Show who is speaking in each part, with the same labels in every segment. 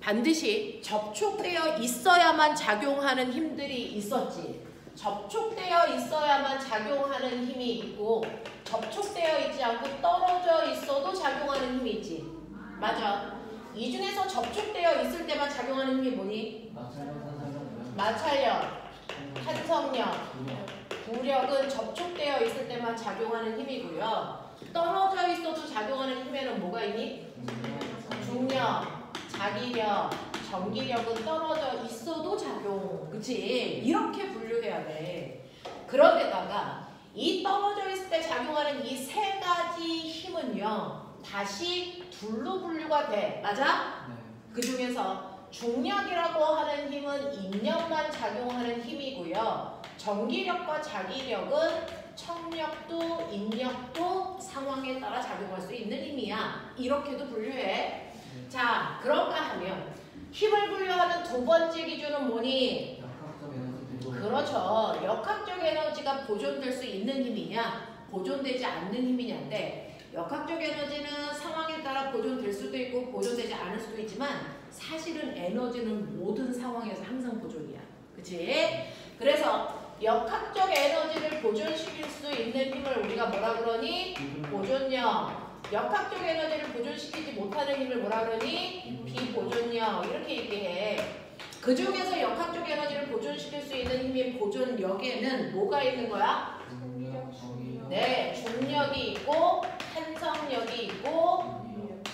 Speaker 1: 반드시 접촉되어 있어야만 작용하는 힘들이 있었지. 접촉되어 있어야만 작용하는 힘이 있고 접촉되어 있지 않고 떨어져 있어도 작용하는 힘이 있지. 맞아. 이 중에서 접촉되어 있을 때만 작용하는 힘이 뭐니? 마찰력, 탄성력, 부력은 접촉되어 있을 때만 작용하는 힘이고요. 떨어져 있어도 작용하는 힘에는 뭐가 있니? 중력, 자기력, 전기력은 떨어져 있어도 작용. 그치? 이렇게 분류해야 돼. 그런데다가 이 떨어져 있을 때 작용하는 이 세 가지 힘은요. 다시 둘로 분류가 돼. 맞아? 네. 그 중에서 중력이라고 하는 힘은 인력만 작용하는 힘이고요. 전기력과 자기력은 청력도 인력도 상황에 따라 작용할 수 있는 힘이야. 이렇게도 분류해. 자, 그런가 하면 힘을 분류하는 두 번째 기준은 뭐니? 역학적 에너지. 그렇죠. 역학적 에너지가 보존될 수 있는 힘이냐, 보존되지 않는 힘이냐인데 역학적 에너지는 상황에 따라 보존될 수도 있고 보존되지 않을 수도 있지만 사실은 에너지는 모든 상황에서 항상 보존이야. 그치? 그래서 역학적 에너지를 보존시킬 수 있는 힘을 우리가 뭐라 그러니? 보존력. 역학적 에너지를 보존시키지 못하는 힘을 뭐라 그러니? 비보존력. 이렇게 얘기해. 그 중에서 역학적 에너지를 보존시킬 수 있는 힘인 보존력에는 뭐가 있는 거야? 네, 중력이 있고 탄성력이 있고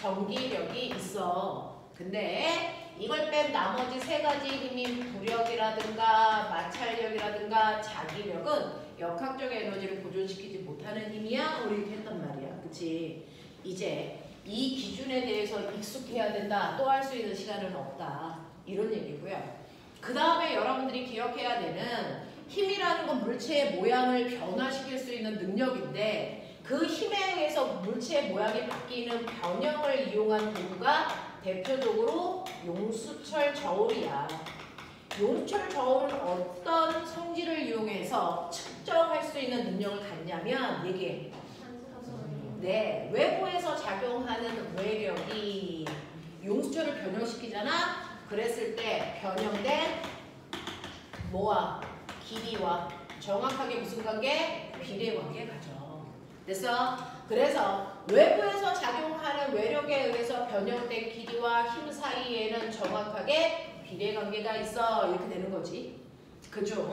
Speaker 1: 전기력이 있어. 근데 이걸 뺀 나머지 세 가지 힘인 부력이라든가 마찰력이라든가 자기력은 역학적 에너지를 보존시키지 못하는 힘이야. 우리 이렇게 했단 말이야. 그치? 이제 이 기준에 대해서 익숙해야 된다. 또 할 수 있는 시간은 없다. 이런 얘기고요. 그 다음에 여러분들이 기억해야 되는 힘이라는 건 물체의 모양을 변화시킬 수 있는 능력인데 그 힘에 의해서 물체의 모양이 바뀌는 변형을 이용한 도구가 대표적으로 용수철 저울이야. 용수철 저울은 어떤 성질을 이용해서 측정할 수 있는 능력을 갖냐면 얘기해. 네, 외부에서 작용하는 외력이 용수철을 변형시키잖아. 그랬을 때 변형된 뭐와 길이와 정확하게 무슨 관계? 비례 관계 가져. 됐어? 그래서 외부에서 작용하는 외력에 의해서 변형된 길이와 힘 사이에는 정확하게 비례 관계가 있어. 이렇게 되는 거지. 그죠?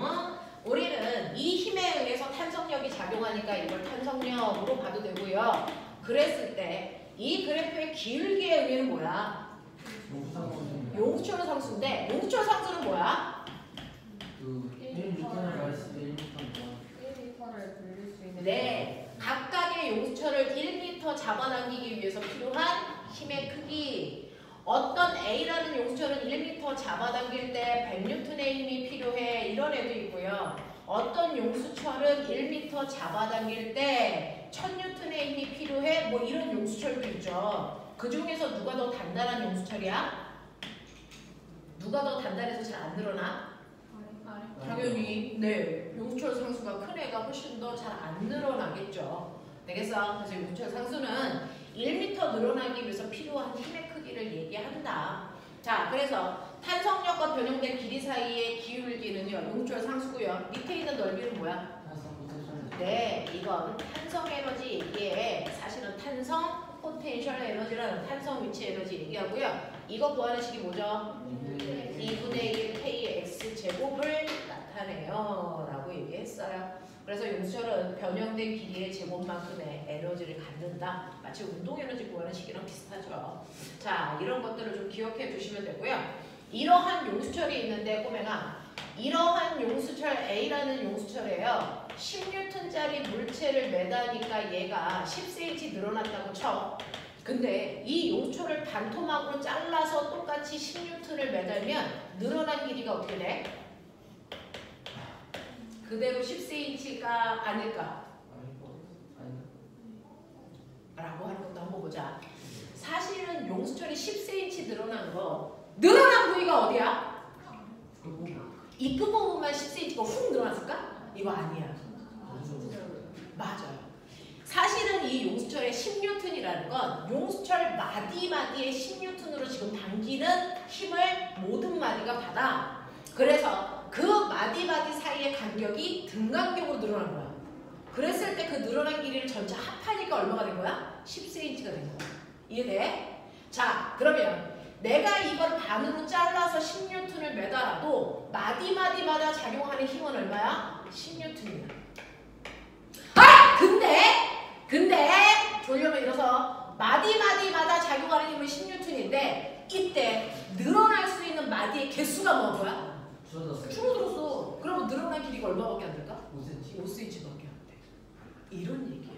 Speaker 1: 우리는 이 힘에 의해서 탄성력이 작용하니까 이걸 탄성력으로 봐도 되고요. 그랬을 때 이 그래프의 기울기의 의미는 뭐야? 용수철 상수인데 용수철 상수는 뭐야?
Speaker 2: 1m를 했을 때 1m를 돌릴 수 있는.
Speaker 1: 네, 각각의 용수철을 1m 잡아당기기 위해서 필요한 힘의 크기. 어떤 A라는 용수철은 1m 잡아당길 때 100N의 힘이 필요해. 이런 애도 있고요. 어떤 용수철은 1m 잡아당길 때 1000N의 힘이 필요해. 뭐 이런 용수철도 있죠. 그 중에서 누가 더 단단한 용수철이야? 누가 더 단단해서 잘 안 늘어나? 당연히 네, 용수철 상수가 큰 애가 훨씬 더 잘 안 늘어나겠죠. 되겠어? 그래서 용수철 상수는 1m 늘어나기 위해서 필요한 힘의 크기를 얘기한다. 자, 그래서 탄성력과 변형된 길이 사이의 기울기는요, 용수철 상수고요. 밑에 있는 넓이는 뭐야? 네, 이건 탄성 에너지 얘기해. 사실은 탄성 포텐셜 에너지라는 탄성 위치 에너지 얘기하고요. 이거 구하는 식이 뭐죠? 2분의 1 kx 제곱을 나타내요 라고 얘기했어요. 그래서 용수철은 변형된 길이의 제곱만큼의 에너지를 갖는다. 마치 운동 에너지 구하는 식이랑 비슷하죠. 자, 이런 것들을 좀 기억해 두시면 되고요. 이러한 용수철이 있는데 꼬맹아, 이러한 용수철 A라는 용수철이에요. 10N짜리 물체를 매다니까 얘가 10cm 늘어났다고 쳐. 근데 이 용수철을 반토막으로 잘라서 똑같이 10N을 매달면 늘어난 길이가 어떻게 돼? 그대로 10cm가 아닐까? 라고 하는 것도 한번 보자. 사실은 용수철이 10cm 늘어난 거, 늘어난 부위가 어디야? 이 끝부분만 10cm가 훅 늘어났을까? 이거 아니야. 맞아요. 사실은 이 용수철의 10N이라는 건 용수철 마디마디에 10N으로 지금 움직이는 힘을 모든 마디가 받아. 그래서 그 마디 사이의 간격이 등간격으로 늘어난 거야. 그랬을 때 그 늘어난 길이를 전체 합하니까 얼마가 된 거야? 10cm가 된 거야. 이해돼? 자, 그러면 내가 이걸 반으로 잘라서 10N을 매달아도 마디마다 작용하는 힘은 얼마야? 10N이야. 아! 근데 졸려면 일어서 마디마다 작용하는 힘은 10N인데 이때 늘어날 수 있는 마디의 개수가 뭐야? 줄어들었어. 그러면 늘어난 길이가 얼마밖에 안 될까? 5cm밖에 안 돼. 이런 얘기야.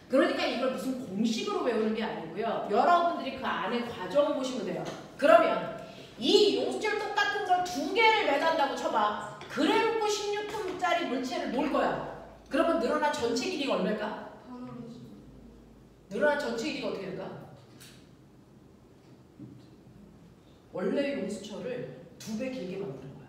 Speaker 1: 그러니까 이걸 무슨 공식으로 외우는 게 아니고요. 여러분들이 그 안에 과정을 보시면 돼요. 그러면 이 용수철 똑같은 걸 2개를 매단다고 쳐봐. 그래놓고 16N짜리 물체를 놓을 거야. 그러면 늘어난 전체 길이가 얼마일까? 늘어난 전체 길이가 어떻게 될까? 원래 용수철을 2배 길게 만드는 거야.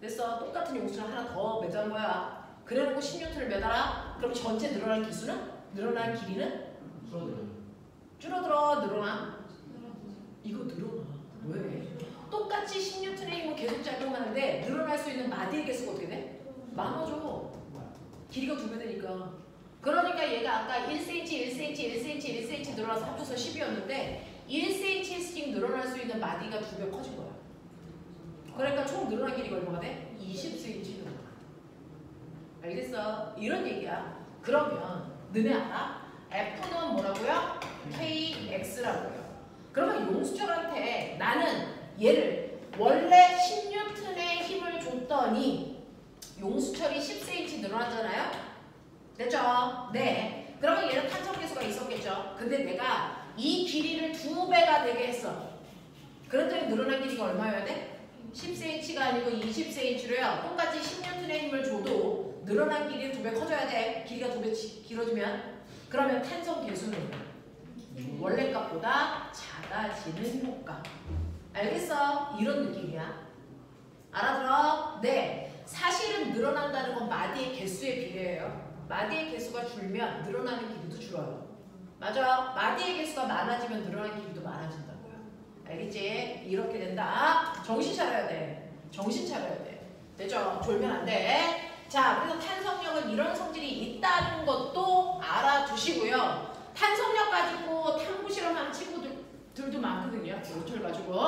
Speaker 1: 됐어? 똑같은 용수철 하나 더 매단 거야. 그래놓고 16N을 매달아. 그럼 전체 늘어난 기수는? 늘어난 길이는? 줄어들어? 늘어나? 이거 늘어나. 왜? 똑같이 10N의 힘은 계속 작용하는데 늘어날 수 있는 마디의 개수가 어떻게 돼? 많아져. 길이가 2배 되니까. 그러니까 얘가 아까 1cm 늘어나서 합쳐서 10이었는데 1cm씩 늘어날 수 있는 마디가 2배 커진 거야. 그러니까 총 늘어난 길이가 얼마가 돼? 20cm 늘어나. 알겠어? 이런 얘기야. 그러면 너네 알아? F는 뭐라고요? KX라고요. 그러면 용수철한테 나는 얘를 원래 10N의 힘을 줬더니 용수철이 10cm 늘어났잖아요? 됐죠? 네. 그러면 얘는 탄성계수가 있었겠죠? 근데 내가 이 길이를 2배가 되게 했어. 그랬더니 늘어난 길이가 얼마여야 돼? 10cm가 아니고 20cm로요. 똑같이 10N의 힘을 줘도 늘어난 길이는 2배 커져야 돼. 길이가 2배 길어지면. 그러면 탄성 계수는 원래 값보다 작아지는 효과. 알겠어? 이런 느낌이야. 알아들어? 네. 사실은 늘어난다는 건 마디의 개수에 비례해요. 마디의 개수가 줄면 늘어나는 길이도 줄어요. 맞아. 마디의 개수가 많아지면 늘어나는 길이도 많아진다고요. 알겠지? 이렇게 된다. 정신 차려야 돼. 정신 차려야 돼. 됐죠? 졸면 안 돼. 자, 그래서 탄성력은 이런 성질이 있다는 것도 알아두시고요. 탄성력 가지고 탐구 실험하는 친구들도 많거든요. 용철 가지고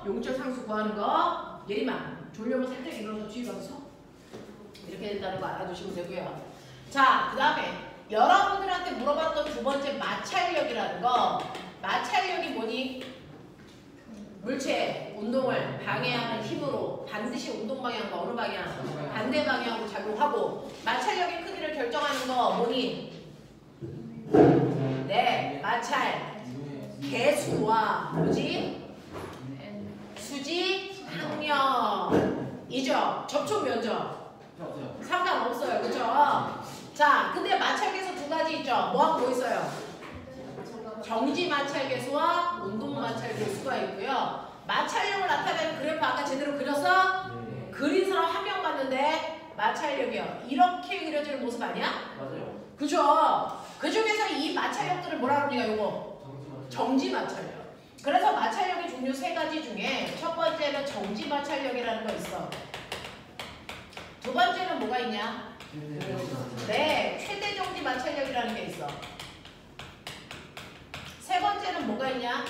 Speaker 1: 용철 상수 구하는 거. 예림아, 졸려면 살짝 일어나서 뒤에 가서 서. 이렇게 된다는 거 알아두시면 되고요. 자, 그 다음에 여러분들한테 물어봤던 2번째 마찰력이라는 거. 마찰력이 뭐니? 물체 운동을 방해하는 힘으로 반드시 운동 방향과 어느 방향? 반대 방향으로 작용하고. 마찰력의 크기를 결정하는 거 뭐니? 네, 마찰 개수와 뭐지? 수직 항력이죠. 접촉 면적 상관없어요. 그죠? 자, 근데 마찰 개수 2가지 있죠. 뭐하고 뭐 있어요? 정지 마찰 개수와 운동 마찰 개수가 있고요. 마찰력을 나타내는 그래프 아까 제대로 그렸어?
Speaker 3: 네.
Speaker 1: 그린 사람 한 명 봤는데 마찰력이요. 이렇게 그려지는 모습 아니야?
Speaker 3: 맞아요.
Speaker 1: 그죠? 그 중에서 이 마찰력들을 뭐라 그럽니까? 요거 정지 마찰력. 그래서 마찰력의 종류 3가지 중에 첫 번째는 정지 마찰력이라는 거 있어. 2번째는 뭐가 있냐? 네, 최대 정지 마찰력이라는 게 있어. 3번째는 뭐가 있냐?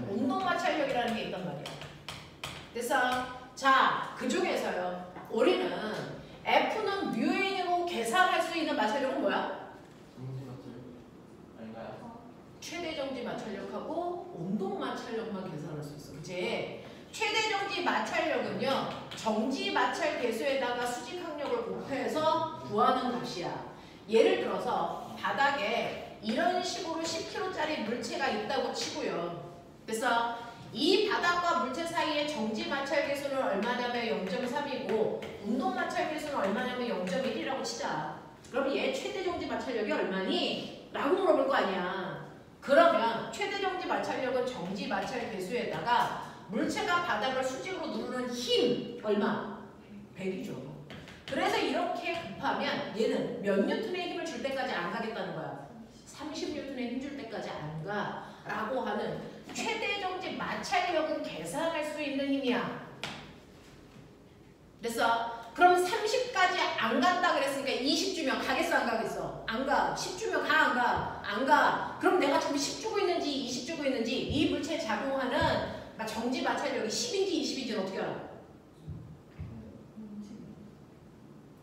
Speaker 1: 운동 마찰력이라는 게 있단 말이야. 됐어? 자, 그 중에서요. 우리는 F는 뮤N으로 계산할 수 있는 마찰력은 뭐야? 최대 정지 마찰력하고 운동 마찰력만 계산할 수 있어. 그치? 최대 정지 마찰력은요. 정지 마찰 개수에다가 수직 항력을 곱해서 구하는 값이야. 예를 들어서 바닥에 이런 식으로 10kg짜리 물체가 있다고 치고요. 그래서 이 바닥과 물체 사이의 정지 마찰 개수는 얼마냐면 0.3이고 운동 마찰 개수는 얼마냐면 0.1이라고 치자. 그럼 얘 최대 정지 마찰력이 얼마니? 라고 물어볼 거 아니야. 그러면 최대 정지 마찰력은 정지 마찰 개수에다가 물체가 바닥을 수직으로 누르는 힘 얼마? 100이죠. 그래서 이렇게 곱하면 얘는 몇 뉴턴의 힘을 줄 때까지 안 가겠다는 거야. 30뉴턴의 힘 줄 때까지 안 가. 라고 하는 최대 정지 마찰력은 계산할 수 있는 힘이야. 됐어? 그럼 30까지 안 간다 그랬으니까 20주면 가겠어 안 가겠어? 안 가. 10주면 가 안 가? 안 가. 그럼 내가 지금 10 주고 있는지 20 주고 있는지 이 물체에 작용하는 정지 마찰력이 10인지 20인지는 어떻게 알아?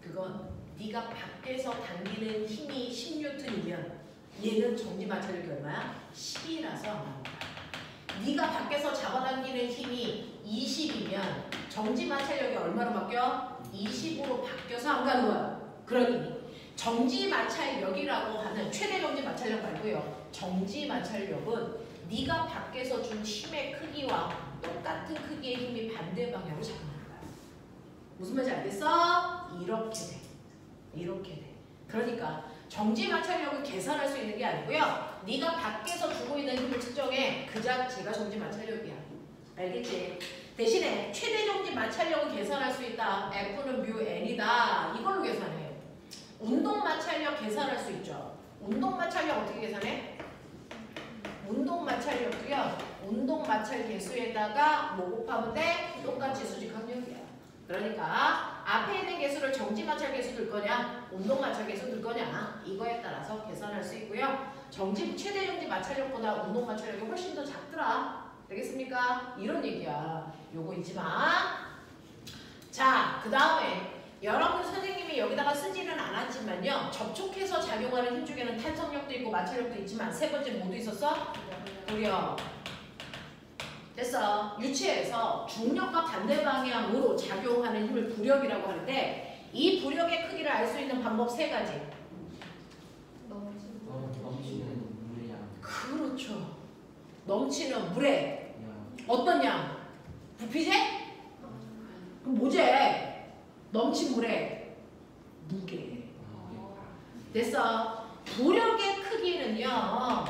Speaker 1: 그건 네가 밖에서 당기는 힘이 10N이면 얘는 정지 마찰력이 얼마야? 10이라서 안 나온다. 네가 밖에서 잡아당기는 힘이 20이면 정지 마찰력이 얼마로 바뀌어? 20으로 바뀌어서 안 가는 거야. 그러니 정지 마찰력이라고 하는 최대 정지 마찰력 말고요. 정지 마찰력은 네가 밖에서 준 힘의 크기와 똑같은 크기의 힘이 반대 방향으로 작용하는 거야. 무슨 말인지 알겠어? 이렇게 돼. 이렇게 돼. 그러니까 정지 마찰력을 계산할 수 있는 게 아니고요. 네가 밖에서 주고 있는 힘을 측정해. 그 자체가 정지 마찰력이야. 알겠지? 대신에 최대 정지 마찰력은 계산할 수 있다. F는 뮤 N이다. 이걸로 계산해. 운동 마찰력 계산할 수 있죠. 운동 마찰력 어떻게 계산해? 운동 마찰력도요. 운동 마찰 계수에다가 뭐 곱하면 돼? 똑같이 수직 항력이야. 그러니까 앞에 있는 계수를 정지 마찰 계수 들 거냐, 운동 마찰 계수 들 거냐 이거에 따라서 계산할 수 있고요. 최대 정지 마찰력보다 운동 마찰력이 훨씬 더 작더라. 되겠습니까? 이런 얘기야. 요거 잊지 마. 자, 그 다음에 여러분 선생님이 여기다가 쓰지는 않았지만요. 접촉해서 작용하는 힘 중에는 탄성력도 있고 마찰력도 있지만 세 번째 뭐도 있었어? 도력. 됐어. 유체에서 중력과 반대 방향으로 작용하는 힘을 부력이라고 하는데 이 부력의 크기를 알 수 있는 방법 세 가지.
Speaker 2: 넘치는
Speaker 3: 물의 양.
Speaker 1: 그렇죠. 넘치는 물의 어떤 양? 부피제? 그럼 뭐제? 넘친 물의 무게. 됐어. 부력의 크기는요.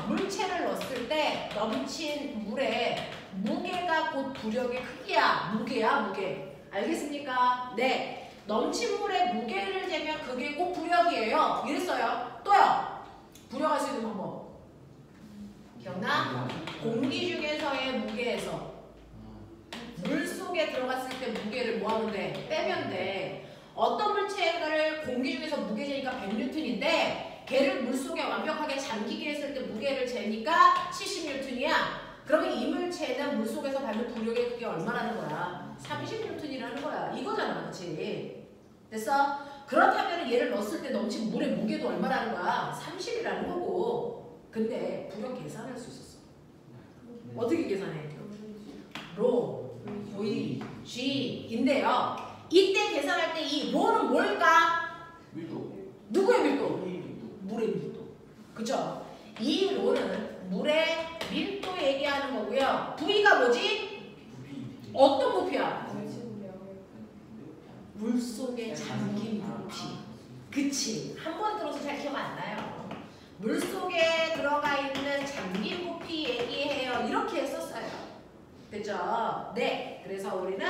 Speaker 1: 물체를 넣었을 때 넘친 물의 무게가 곧 부력의 크기야. 무게야, 무게. 알겠습니까? 네. 넘친 물의 무게를 재면 그게 꼭 부력이에요. 이랬어요. 또요. 부력할 수 있는 방법. 기억나? 공기 중에서의 무게에서 물 속에 들어갔을 때 무게를 뭐 하면 돼? 빼면 돼. 어떤 물체를 공기 중에서 무게 재니까 100N인데 걔를 물 속에 완벽하게 잠기게 했을 때 무게를 재니까 70N이야. 그러면 이 물체는 물 속에서 받는 부력의 크기가 얼마라는 거야? 30N이라는 거야. 이거잖아. 그치? 됐어? 그렇다면 얘를 넣었을 때 넘친 물의 무게도 얼마라는 거야? 30이라는 거고. 근데 부력 계산할 수 있었어. 어떻게 계산해? 로, V, G인데요. 이때 계산할 때 이 로는 뭘까?
Speaker 3: 밀도.
Speaker 1: 누구의 밀도?
Speaker 3: 밀도.
Speaker 1: 물의 밀도. 그쵸? 이 로는 물의 밀도 얘기하는 거고요. V가 뭐지?
Speaker 3: 부피.
Speaker 1: 어떤 부피야?
Speaker 3: 물
Speaker 1: 물 속에 잠긴 부피. 그치? 한 번 들어서 잘 기억 안 나요. 물 속에 들어가 있는 잠긴 부피 얘기해요. 이렇게 했었어요. 됐죠? 네. 그래서 우리는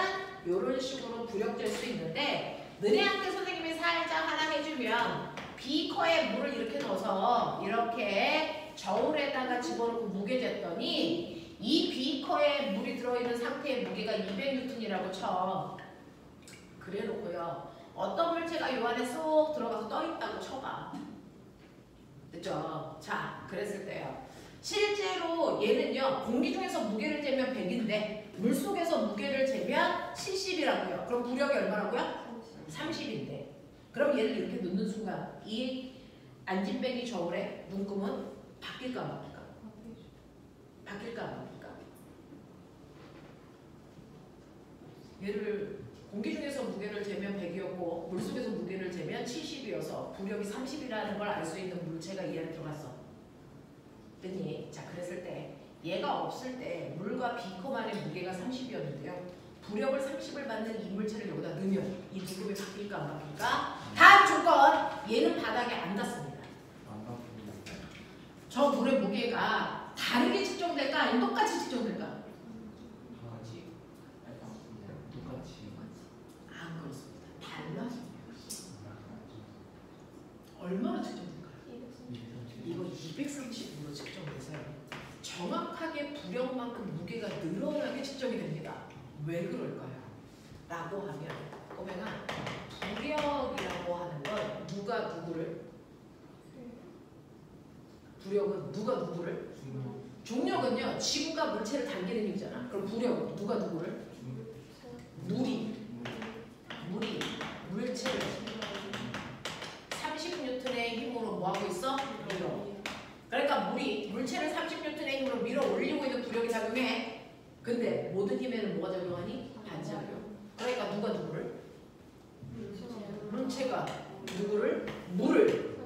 Speaker 1: 이런 식으로 부력 잴 수 있는데 너네한테 선생님이 살짝 하나 해주면 비커에 물을 이렇게 넣어서 이렇게 저울에다가 집어넣고 무게 쟀더니 이 비커에 물이 들어있는 상태의 무게가 200N이라고 쳐. 그래 놓고요. 어떤 물체가 요 안에 쏙 들어가서 떠있다고 쳐봐. 됐죠? 자, 그랬을 때요. 실제로 얘는요. 공기 중에서 무게를 재면 100인데 물속에서 무게를 재면 70이라고요. 그럼 부력이 얼마라고요? 30인데. 그럼 얘를 이렇게 넣는 순간 이 안진뱅이 저울에 눈금은 바뀔까 안 바뀔까? 바뀔까 안 바뀔까? 얘를 공기 중에서 무게를 재면 100이었고 물속에서 무게를 재면 70이어서 부력이 30이라는 걸 알 수 있는 물체가 이 안에 들어갔어. 됐니? 자, 그랬을 때 얘가 없을 때 물과 비커만의 무게가 30이었는데요. 부력을 30을 받는 이 물체를 여기다 넣으면 이 눈금이 바뀔까 안 바뀔까? 다음 조건! 얘는 바닥에 안 닿습니다.
Speaker 3: 안 바쁩니다.
Speaker 1: 저 물의 무게가 다르게 측정될까? 아니면 똑같이 측정될까?
Speaker 3: 같이. 똑같이.
Speaker 1: 안 그렇습니다. 달라집니다. 얼마나 측정될까요? 이거 230으로 측정해서요. 정확하게 부력만큼 무게가 늘어나게 측정이 됩니다. 왜 그럴까요? 라고 하면 꼬맹아, 부력이라고 하는 건 누가 누구를? 부력은 누가 누구를? 중력은요, 지구가 물체를 당기는 힘이잖아. 그럼 부력은 누가 누구를? 물이 물체를 30N의 힘으로 뭐하고 있어? 밀어. 그러니까 물체를 30N의 힘으로 밀어 올리고 있는 부력이 작용해. 근데 모든 힘에는 뭐가 작용하니? 반작용. 그러니까 누가 누구를? 물체가 누구를? 물을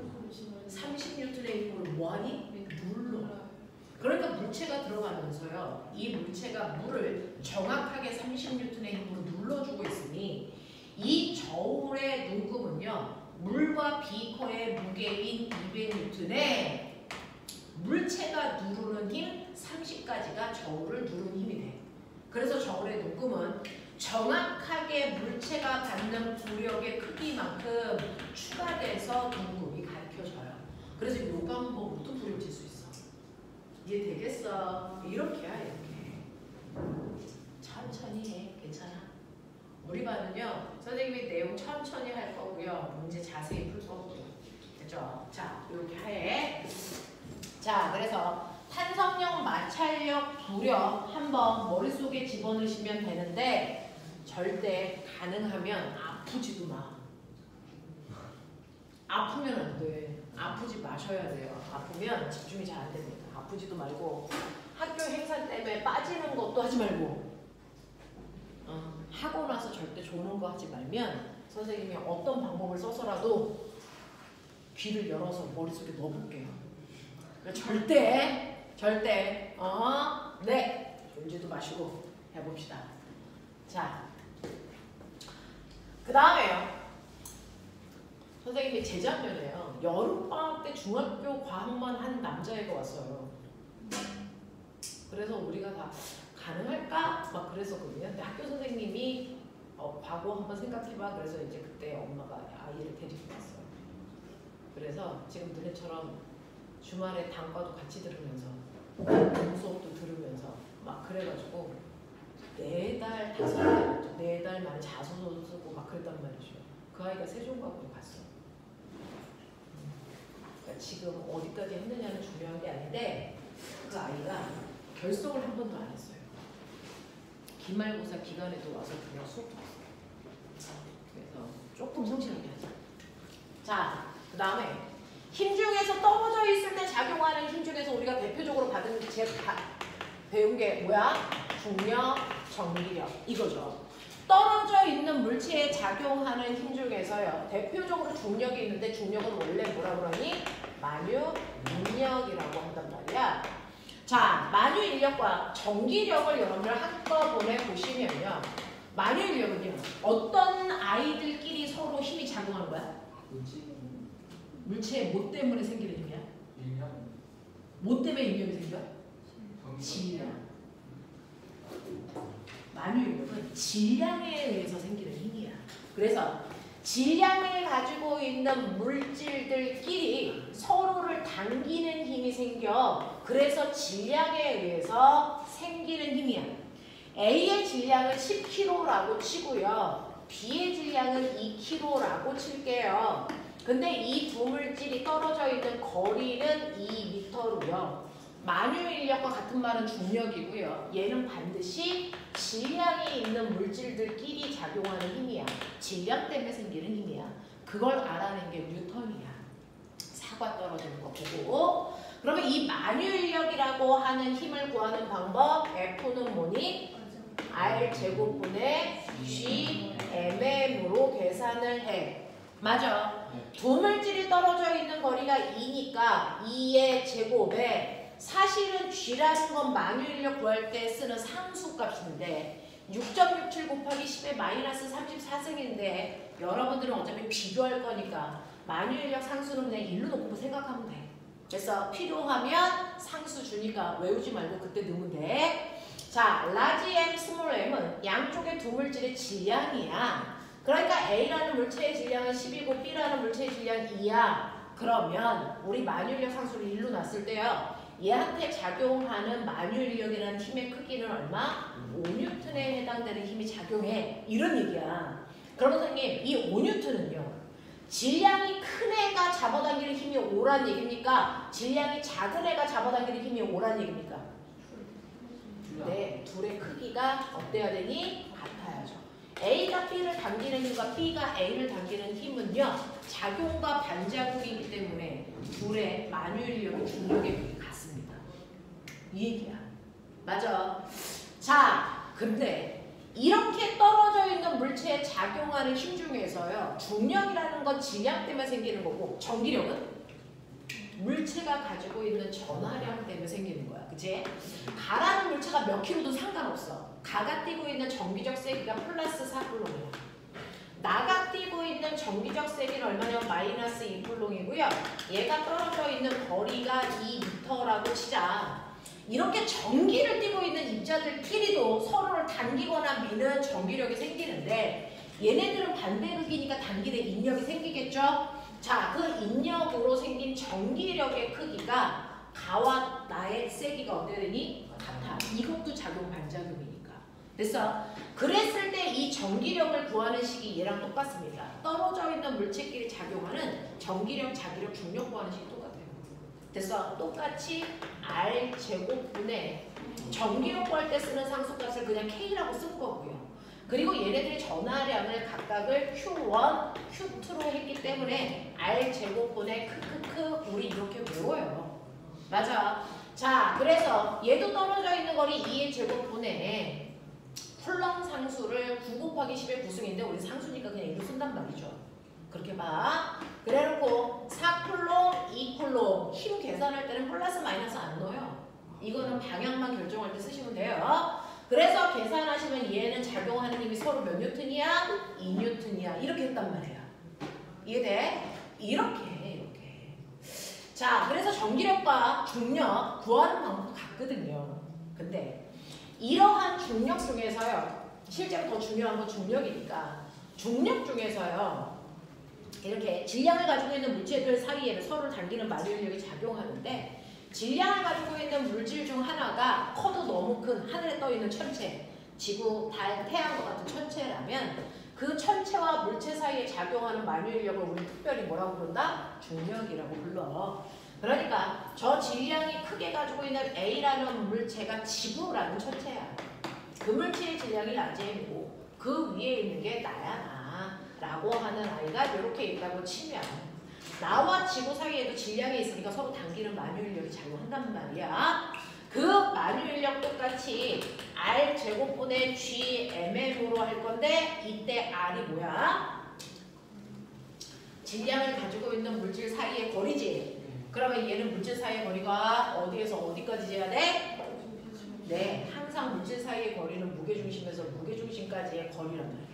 Speaker 1: 30N의 힘으로 뭐하니? 눌러. 그러니까 물체가 들어가면서요, 이 물체가 물을 정확하게 30N의 힘으로 눌러주고 있으니 이 저울의 눈금은요, 물과 비커의 무게인 200N에 물체가 누르는 힘 30가지가 저울을 누르는 힘이 돼. 그래서 저울의 눈금은 정확하게 물체가 받는 부력의 크기만큼 추가돼서 눈금이 가르쳐져요. 그래서 이 방법으로도 부력 잴 수 있어. 이해되겠어? 이렇게야, 이렇게. 천천히 해. 괜찮아? 우리 반은요, 선생님이 내용 천천히 할 거고요. 문제 자세히 풀 거고요. 됐죠? 자, 이렇게 해. 자, 그래서 탄성력, 마찰력, 부력 한번 머릿속에 집어넣으시면 되는데 절대 가능하면 아프지도 마. 아프면 안 돼. 아프지 마셔야 돼요. 아프면 집중이 잘 안 됩니다. 아프지도 말고 학교 행사 때문에 빠지는 것도 하지 말고 하고 나서 절대 조는 거 하지 말면 선생님이 어떤 방법을 써서라도 귀를 열어서 머릿속에 넣어볼게요. 절대 네, 울지도 마시고 해봅시다. 자, 그 다음에요. 선생님이 재작년에요, 여름방학 때 중학교 과학만 한 남자애가 왔어요. 그래서 우리가 다 가능할까? 막 그랬었거든요. 근데 학교 선생님이 과거 한번 생각해봐. 그래서 이제 그때 엄마가 아이를 데리고 왔어요. 그래서 지금 너네처럼 주말에 단과도 같이 들으면서 수업도 들으면서 막 그래가지고 4달, 5달, 4달 만에 자소서 쓰고 막 그랬단 말이죠. 그 아이가 세종과학으로 갔어. 그러니까 지금 어디까지 했느냐는 중요한 게 아닌데 그 아이가 결석을 한 번도 안 했어요. 기말고사 기간에도 와서 그냥 수업 들었어요. 그래서 조금 성실하게 하자. 자, 그 다음에 힘 중에서 떨어져 있을 때 작용하는 힘 중에서 우리가 대표적으로 배운 게 뭐야? 중력, 전기력 이거죠. 떨어져 있는 물체에 작용하는 힘 중에서요, 대표적으로 중력이 있는데 중력은 원래 뭐라 그러니? 만유 인력이라고 한단 말이야. 자, 만유 인력과 전기력을 여러분들 한꺼번에 보시면요, 만유 인력은요, 어떤 아이들끼리 서로 힘이 작용하는 거야? 물체의 뭐 때문에 생기는 힘이야? 뭐 때문에 인력이 생겨? 질량. 만유 인력은 질량에 의해서 생기는 힘이야. 그래서 질량을 가지고 있는 물질들끼리 서로를 당기는 힘이 생겨. 그래서 질량에 의해서 생기는 힘이야. A의 질량은 10kg라고 치고요, B의 질량은 2kg라고 칠게요. 근데 이 두 물질이 떨어져 있는 거리는 2m로요. 만유 인력과 같은 말은 중력이고요. 얘는 반드시 질량이 있는 물질들끼리 작용하는 힘이야. 질량 때문에 생기는 힘이야. 그걸 알아낸 게 뉴턴이야. 사과 떨어지는 거 보고. 그러면 이 만유 인력이라고 하는 힘을 구하는 방법, F는 뭐니? R제곱분의 GMM으로 계산을 해. 맞아. 두 물질이 떨어져 있는 거리가 2니까 2의 제곱에 사실은 G라는 건 만유 인력 구할 때 쓰는 상수값인데 6.67 곱하기 10의 마이너스 34승인데 여러분들은 어차피 비교할 거니까 만유 인력 상수는 그냥 1로 놓고 생각하면 돼. 그래서 필요하면 상수 주니까 외우지 말고 그때 넣으면 돼. 자, 라지 M, 스몰 m은 양쪽의 두 물질의 질량이야. 그러니까 A라는 물체의 질량은 10이고 B라는 물체의 질량이 2야. 그러면 우리 만유인력 상수를 1로 놨을 때요, 얘한테 작용하는 만유인력이라는 힘의 크기는 얼마? 5N에 해당되는 힘이 작용해. 이런 얘기야. 그럼 선생님 이 5N은요. 질량이 큰 애가 잡아당기는 힘이 5란 얘기입니까? 질량이 작은 애가 잡아당기는 힘이 5란 얘기입니까? 네, 둘의 크기가 어때야 되니? 같아야죠. A가 B를 당기는 힘과 B가 A를 당기는 힘은요. 작용과 반작용이기 때문에 둘의 만유인력이 중력의 크기 같습니다. 이 얘기야. 맞아. 자, 근데 이렇게 떨어져 있는 물체에 작용하는 힘 중에서요. 중력이라는 건 질량 때문에 생기는 거고 전기력은 물체가 가지고 있는 전하량 때문에 생기는 거야. 그치? 가라는 물체가 몇 킬로도 상관없어. 가가 띄고 있는 전기적 세기가 플러스 4쿨롱이야. 나가 띄고 있는 전기적 세기는 얼마냐면 마이너스 2쿨롱이고요. 얘가 떨어져 있는 거리가 2m라고 치자. 이렇게 전기를 띠고 있는 입자들끼리도 서로를 당기거나 미는 전기력이 생기는데 얘네들은 반대극이니까 당기는 인력이 생기겠죠? 자, 그 인력으로 생긴 전기력의 크기가 가와 나의 세기가 어떻게 되니? 같아. 이것도 작용 반작용이니까. 됐어? 그랬을 때 이 전기력을 구하는 식이 얘랑 똑같습니다. 떨어져 있는 물체끼리 작용하는 전기력, 자기력, 중력 구하는 식이 똑같아요. 됐어? 똑같이 R제곱분의 전기력 구할 때 쓰는 상수값을 그냥 K라고 쓴 거고요. 그리고 얘네들이 전하량을 각각을 Q1, Q2로 했기 때문에 R제곱분의 크크크 우리 이렇게 외워요. 맞아. 자, 그래서 얘도 떨어져 있는 거리 2의 제곱분의 쿨렁 상수를 9 곱하기 10의 구승인데 우리 상수니까 그냥 이거 쓴단 말이죠. 그렇게 봐. 그래놓고 4쿨롱, 2쿨롱 힘 계산할 때는 플러스 마이너스 안 넣어요. 이거는 방향만 결정할 때 쓰시면 돼요. 그래서 계산하시면 얘는 작용하는 힘이 서로 몇 뉴턴이야? 2뉴턴이야. 이렇게 했단 말이야. 이해돼? 이렇게 해. 이렇게. 자, 그래서 전기력과 중력 구하는 방법도 같거든요. 근데 이러한 중력 중에서요. 실제로 더 중요한 건 중력이니까. 중력 중에서요. 이렇게 질량을 가지고 있는 물체들 사이에 서로를 당기는 만유인력이 작용하는데 질량을 가지고 있는 물질 중 하나가 커도 너무 큰 하늘에 떠있는 천체, 지구, 달, 태양과 같은 천체라면 그 천체와 물체 사이에 작용하는 만유인력을 우리 특별히 뭐라고 부른다? 중력이라고 불러. 그러니까 저 질량이 크게 가지고 있는 A라는 물체가 지구라는 천체야. 그 물체의 질량이 라지엠이고 그 위에 있는 게 나야 나 라고 하는 아이가 이렇게 있다고 치면 나와 지구 사이에도 질량이 있으니까 서로 당기는 만유인력이 작용한단 말이야. 그 만유인력 똑같이 R제곱분의 GMM으로 할 건데 이때 R이 뭐야? 질량을 가지고 있는 물질 사이의 거리지. 그러면 얘는 물질 사이의 거리가 어디에서 어디까지 재야 돼? 네, 항상 물질 사이의 거리는 무게중심에서 무게중심까지의 거리란 말이야.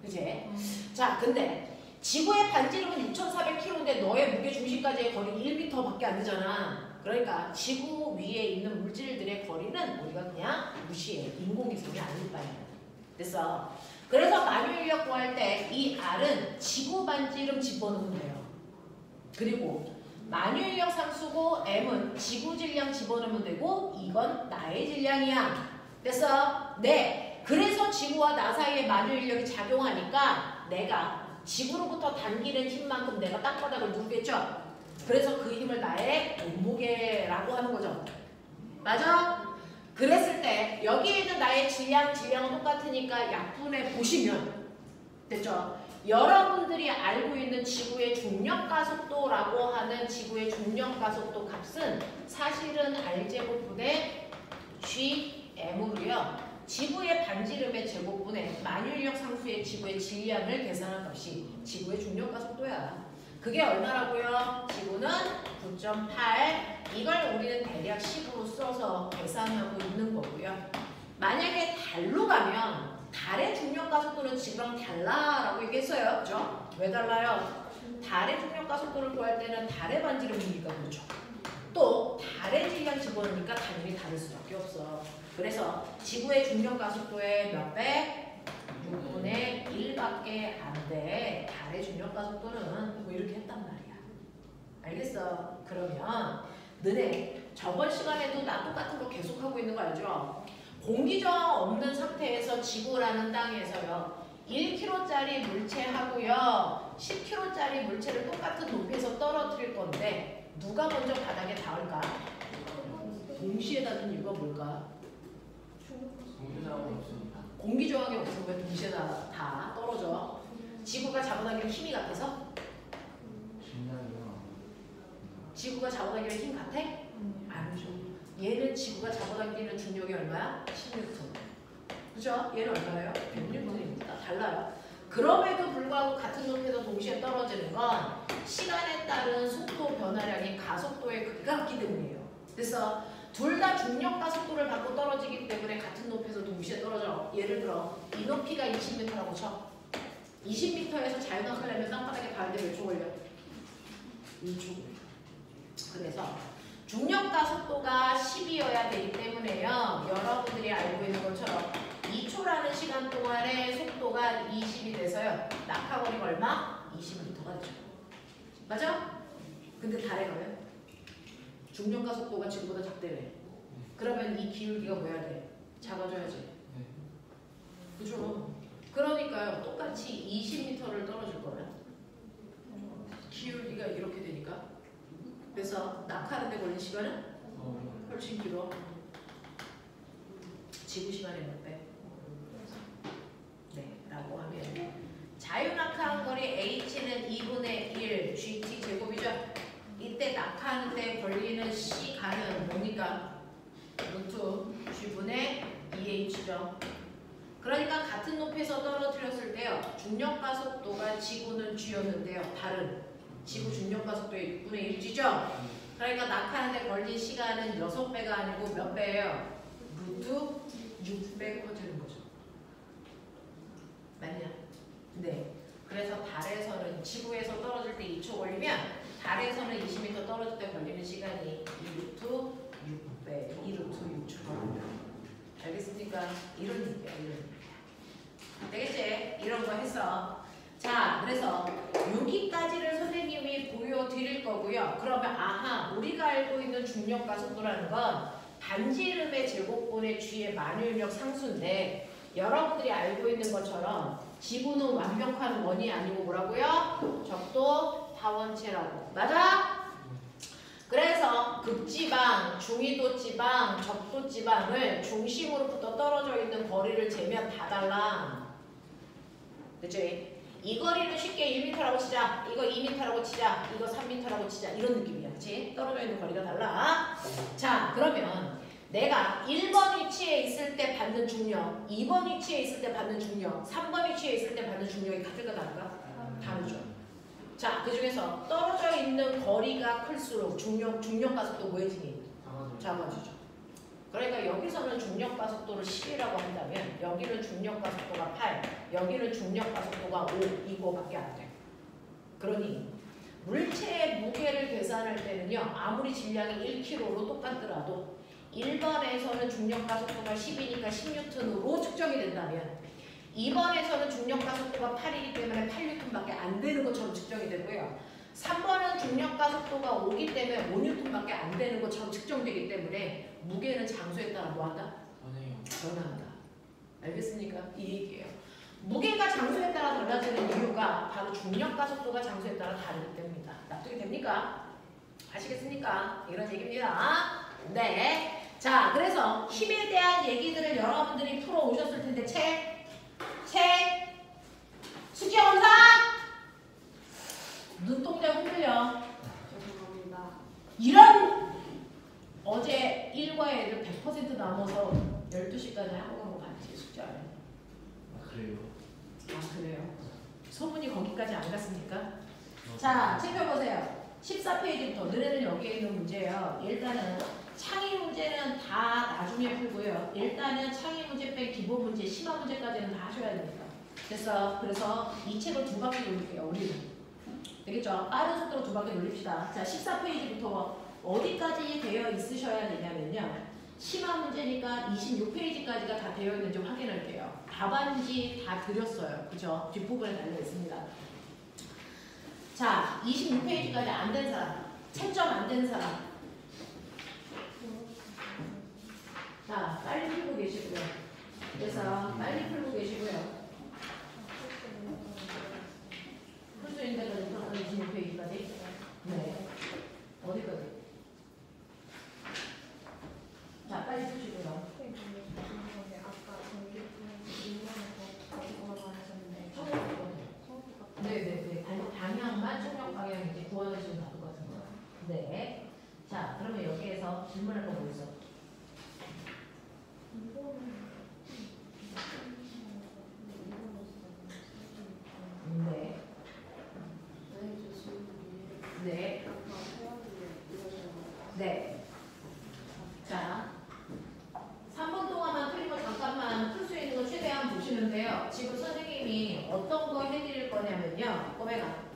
Speaker 1: 그치? 자, 근데 지구의 반지름은 6,400km인데 너의 무게중심까지의 거리는 1m밖에 안 되잖아. 그러니까 지구 위에 있는 물질들의 거리는 우리가 그냥 무시해. 인공위성이 아닐 바야. 됐어? 그래서 만유인력 구할 때 이 R은 지구 반지름 집어넣으면 돼요. 그리고 만유인력 상수고 M은 지구 질량 집어넣으면 되고 이건 나의 질량이야. 됐어? 네. 그래서 지구와 나 사이에 만유인력이 작용하니까 내가 지구로부터 당기는 힘만큼 내가 땅바닥을 누르겠죠? 그래서 그 힘을 나의 몸무게라고 하는 거죠. 맞아? 그랬을 때 여기에 있는 나의 질량은 똑같으니까 약분해 보시면 됐죠? 여러분들이 알고 있는 지구의 중력가속도라고 하는 지구의 중력가속도 값은 사실은 R제곱분의 GM으로요. 지구의 반지름의 제곱분의 만유인력 상수의 지구의 질량을 계산한 값이 지구의 중력가속도야. 그게 얼마라고요? 지구는 9.8. 이걸 우리는 대략 10으로 써서 계산하고 있는 거고요. 만약에 달로 가면 달의 중력가속도는 지구랑 달라라고 얘기했어요. 그죠? 왜 달라요? 달의 중력가속도를 구할 때는 달의 반지름이니까 그렇죠. 또 달의 질량 집어넣으니까 당연히 다를 수밖에 없어. 그래서 지구의 중력가속도의 몇 배? 6분의 1밖에 안 돼. 달의 중력가속도는 뭐 이렇게 했단 말이야. 알겠어? 그러면 너네 저번 시간에도 나 똑같은 거 계속하고 있는 거 알죠? 공기저항 없는 상태에서 지구라는 땅에서요. 1kg짜리 물체하고요. 10kg짜리 물체를 똑같은 높이에서 떨어뜨릴 건데 누가 먼저 바닥에 닿을까? 동시에 닿는 이유가 뭘까?
Speaker 3: 공유자가 없으니까.
Speaker 1: 공기저항이 없으면 왜 동시에 다 떨어져? 지구가 잡아당기는 힘이 같아서?
Speaker 3: 신장이요.
Speaker 1: 지구가 잡아당기는 힘 같아? 아니죠. 얘는 지구가 잡아당기는 중력이 얼마야? 10N. 그죠? 얘는 얼마예요? 100N입니다. 달라요. 그럼에도 불구하고 같은 높이에서 동시에 떨어지는 건 시간에 따른 속도 변화량이 가속도에 급격하기 때문이에요. 그래서 둘 다 중력 가속도를 받고 떨어지기 때문에 같은 높이에서 동시에 떨어져. 예를 들어 이 높이가 20m라고 쳐. 20m에서 자유낙하려면 땅바닥에 닿는데 몇 초 걸려? 2초. 그래서 중력 가속도가 10이어야 되기 때문에요. 여러분들이 알고 있는 것처럼 2초라는 시간 동안에 속도가 20이 돼서요. 낙하거리가 얼마? 20m가 되죠. 맞아? 근데 달에 가면 중력 가속도가 지구보다 작대래. 그러면 이 기울기가 뭐 해야 돼? 작아져야지.
Speaker 3: 네.
Speaker 1: 그죠? 그러니까요. 똑같이 20m를 떨어질 거면 기울기가 이렇게 되니까 그래서 낙하하는 데 걸린 시간은 훨씬 길어. 지구 시간의 몇 배? 네, 라고 하면 자유낙하한 거리 H는 2분의 1 GT 제곱이죠. 이때 낙하하는 데 걸리는 시간은 뭡니까? 루트 G분의 2H죠. 그러니까 같은 높이에서 떨어뜨렸을 때요. 중력 가속도가 지구는 G였는데요. 다른 지구 중력 가속도의 6분의 1G죠. 그러니까 낙하하는 데 걸린 시간은 6배가 아니고 몇 배예요? 루트 6배 커지는 거죠. 맞냐? 네. 그래서 달에서는 지구에서 떨어질 때 2초 걸리면 달에서는 20m 떨어질 때 걸리는 시간이 2루트 6배, 2루트 6초입니다. 알겠습니까? 이런 얘기야, 이런 얘기. 되겠지? 이런 거 했어. 자, 그래서 여기까지를 선생님이 보여드릴 거고요. 그러면 아하, 우리가 알고 있는 중력 가속도라는 건 반지름의 제곱분의 g의 만유인력 상수인데 여러분들이 알고 있는 것처럼 지구는 완벽한 원이 아니고 뭐라고요? 적도 다원체라고. 맞아? 그래서 극지방, 중위도지방, 적도지방을 중심으로부터 떨어져 있는 거리를 재면 다 달라. 그치? 이 거리는 쉽게 1m라고 치자. 이거 2m라고 치자. 이거 3m라고 치자. 이런 느낌이야. 그치? 떨어져 있는 거리가 달라. 자, 그러면 내가 1번 위치에 있을 때 받는 중력, 2번 위치에 있을 때 받는 중력, 3번 위치에 있을 때 받는 중력이 같을까 다를까? 다르죠. 자, 그 중에서 떨어져 있는 거리가 클수록 중력 가속도 뭐해지니? 작아지죠. 그러니까 여기서는 중력 가속도를 10이라고 한다면 여기는 중력 가속도가 8, 여기는 중력 가속도가 5 이거밖에 안 돼. 그러니 물체의 무게를 계산할 때는요. 아무리 질량이 1kg로 똑같더라도 1번에서는 중력 가속도가 10이니까 10N으로 측정이 된다면 2번에서는 중력 가속도가 8이기 때문에 8N밖에 안 되는 것처럼 측정이 되고요. 3번은 중력 가속도가 5기 때문에 5N밖에 안 되는 것처럼 측정되기 때문에 무게는 장소에 따라 뭐한다? 변화한다. 알겠습니까? 이 얘기예요. 무게가 장소에 따라 달라지는 이유가 바로 중력 가속도가 장소에 따라 다르기 때문이다. 납득이 됩니까? 아시겠습니까? 이런 얘기입니다. 네. 자, 그래서 힘에 대한 얘기들을 여러분들이 풀어 오셨을 텐데 책 숙제 검사 눈동자 흔들려.
Speaker 2: 죄송합니다.
Speaker 1: 이런 어제 1과에 애들 100% 남아서 12시까지 하고 간 거 봤지? 숙제 안 해.
Speaker 3: 아, 그래요?
Speaker 1: 아, 그래요? 소문이 거기까지 안 갔습니까? 자, 책 펴보세요. 14페이지부터 너네는 여기에 있는 문제예요. 일단은 창의 문제는 다 나중에 풀고요. 일단은 창의 문제 뺀 기본 문제, 심화 문제까지는 다 하셔야 됩니다. 됐어. 그래서 이 책을 2바퀴 돌릴게요. 우리는. 되겠죠? 빠른 속도로 2바퀴 돌립시다. 자, 14페이지부터 어디까지 되어 있으셔야 되냐면요. 심화 문제니까 26페이지까지가 다 되어 있는지 확인할게요. 답안지 다 드렸어요. 그죠? 뒷부분에 달려 있습니다. 자, 26페이지까지 안 된 사람, 채점 안 된 사람 자, 빨리 풀고 계시고요. 그래서 빨리 풀고 계시고요. 풀 수 있는 데까지 풀었더니 26페이지까지. 네. 어디까지? 자, 빨리 푸시고요.
Speaker 2: 아까 전기 거기서 하셨는데
Speaker 1: 네네네. 방향만 충격 방향 이제 구원하시면 나올 것 같은 거예요. 네. 자, 그러면 여기에서 질문할 거 뭐 있어? 네. 네. 네. 자, 3분 동안만 틀린 거 잠깐만 풀 수 있는 거 최대한 보시는데요. 지금 선생님이 어떤 거 해드릴 거냐면요. 꼬매가.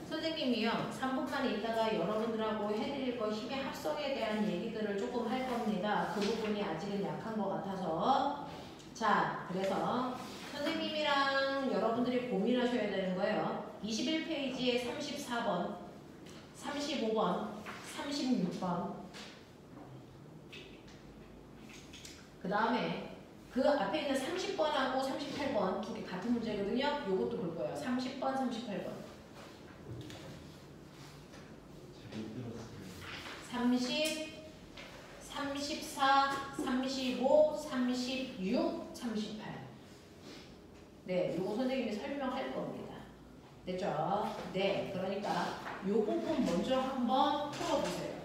Speaker 1: 선생님이요. 3분만 있다가 여러분들하고 해드릴 거 힘의 합성에 대한 얘기들을 조금 할 겁니다. 그 부분이 아직은 약한 것 같아서. 자, 그래서 선생님이랑 여러분들이 고민하셔야 되는 거예요. 21페이지에 34번, 35번, 36번. 그 다음에 그 앞에 있는 30번하고 38번 두 개 같은 문제거든요. 요것도 볼 거예요. 30번, 38번.
Speaker 3: 잘못 들었어요.
Speaker 1: 30, 34, 35, 36, 38. 네, 요거 선생님이 설명할 겁니다. 됐죠? 네, 그러니까 요 부분 먼저 한번 풀어보세요.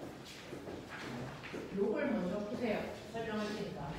Speaker 1: 요걸 먼저 푸세요. 설명할 테니까.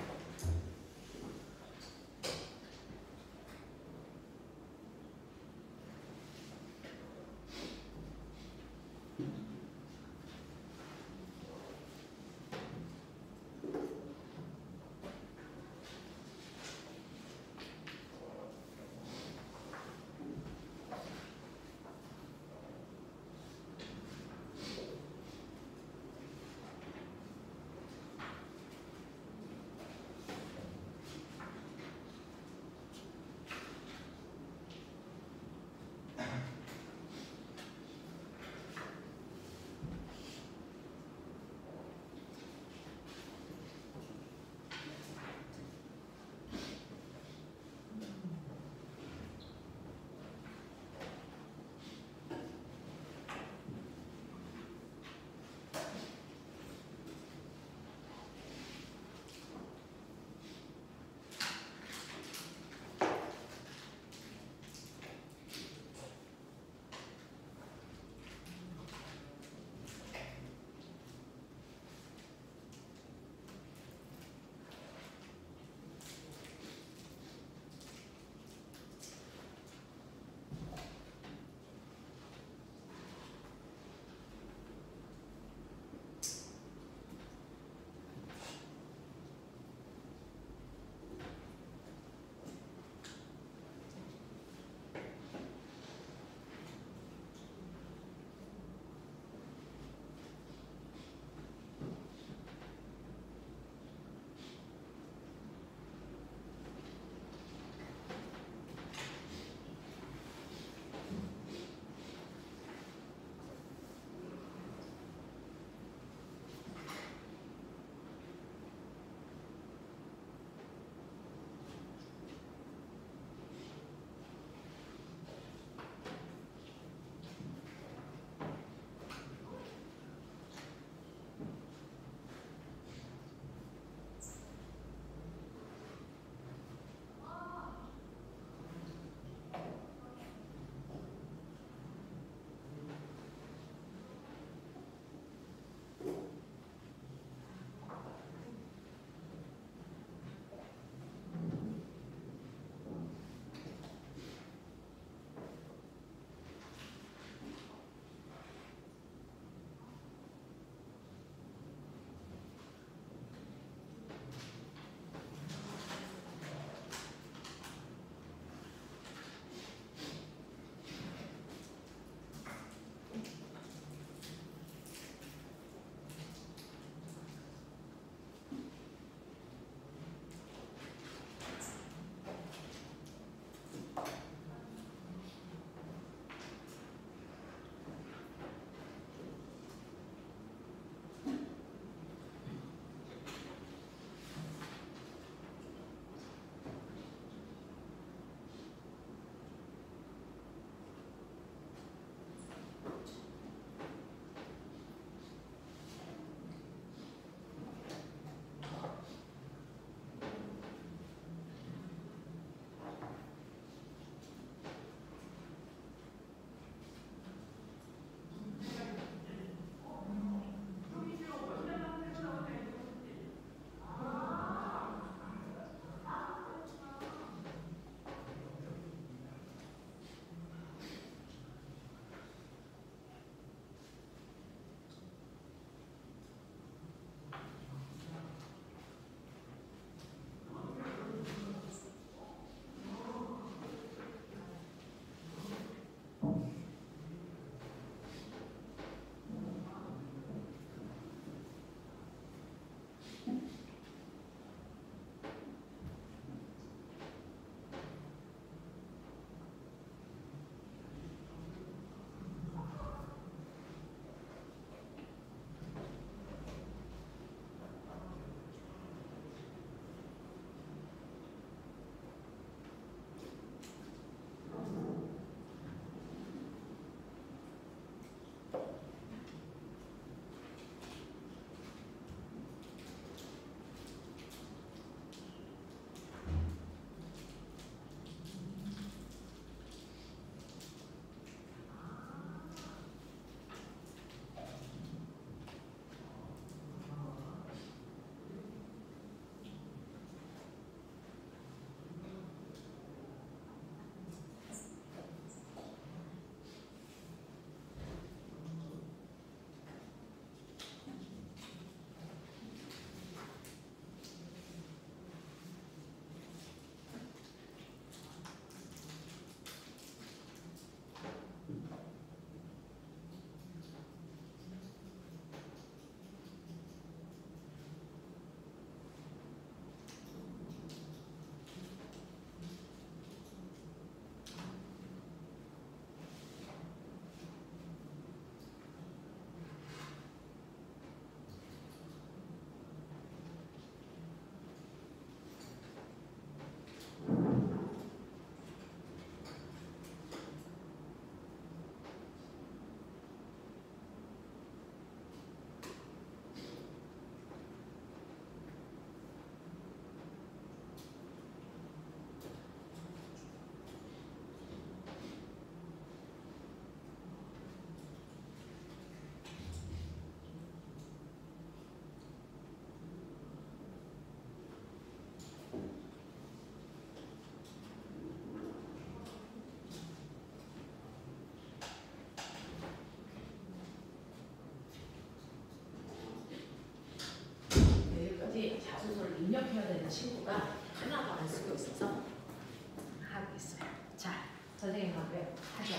Speaker 1: 하죠.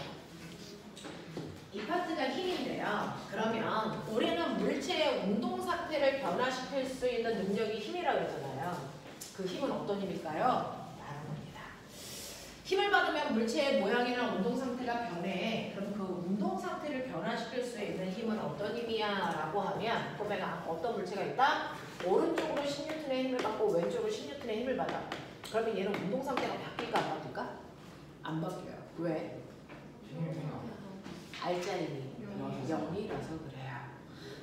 Speaker 1: 이 파트가 힘인데요. 그러면 우리는 물체의 운동 상태를 변화시킬 수 있는 능력이 힘이라고 했잖아요. 그 힘은 어떤 힘일까요? 다른 겁니다. 힘을 받으면 물체의 모양이나 운동 상태가 변해. 그럼 그 운동 상태를 변화시킬 수 있는 힘은 어떤 힘이야? 라고 하면 보면 어떤 물체가 있다? 오른쪽으로 10N의 힘을 받고 왼쪽으로 10N의 힘을 받아. 그러면 얘는 운동 상태가 바뀔까 안 바뀔까? 안 바뀌어요. 왜? 알짜림이 0이라서 그래요.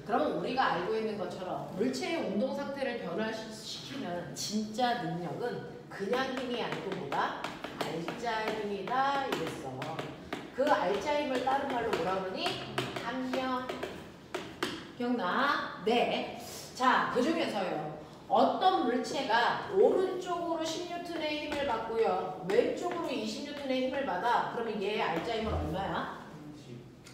Speaker 1: 그러면 우리가 알고 있는 것처럼 물체의 운동 상태를 변화시키는 진짜 능력은 그냥 힘이 아니고 뭐다? 알짜 힘이다 이랬어. 그 알짜 힘을 다른 말로 뭐라 그러니? 함량. 기억나? 네. 자, 그 중에서요. 어떤 물체가 오른쪽으로 10N의 힘을 받고요. 왼쪽으로 20N의 힘을 받아. 그러면 얘의 알짜 힘은 얼마야?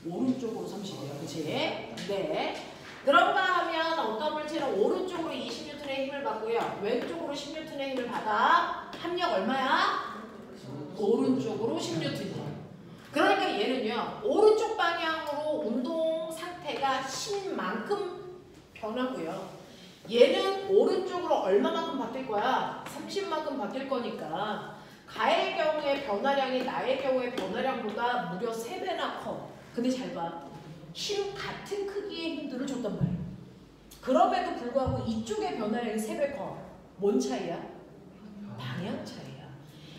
Speaker 1: 오른쪽으로 30이에요. 그치? 네. 그런가 하면 어떤 물체는 오른쪽으로 20N의 힘을 받고요. 왼쪽으로 10N의 힘을 받아. 합력 얼마야? 오른쪽으로 10N. 그러니까 얘는요. 오른쪽 방향으로 운동 상태가 10만큼 변하고요. 얘는 오른쪽으로 얼마만큼 바뀔 거야? 30만큼 바뀔 거니까 가의 경우에 변화량이 나의 경우에 변화량보다 무려 3배나 커. 근데 잘 봐. 힘 같은 크기의 힘들을 줬단 말이야. 그럼에도 불구하고 이쪽의 변화량이 3배 커. 뭔 차이야? 방향 차이야.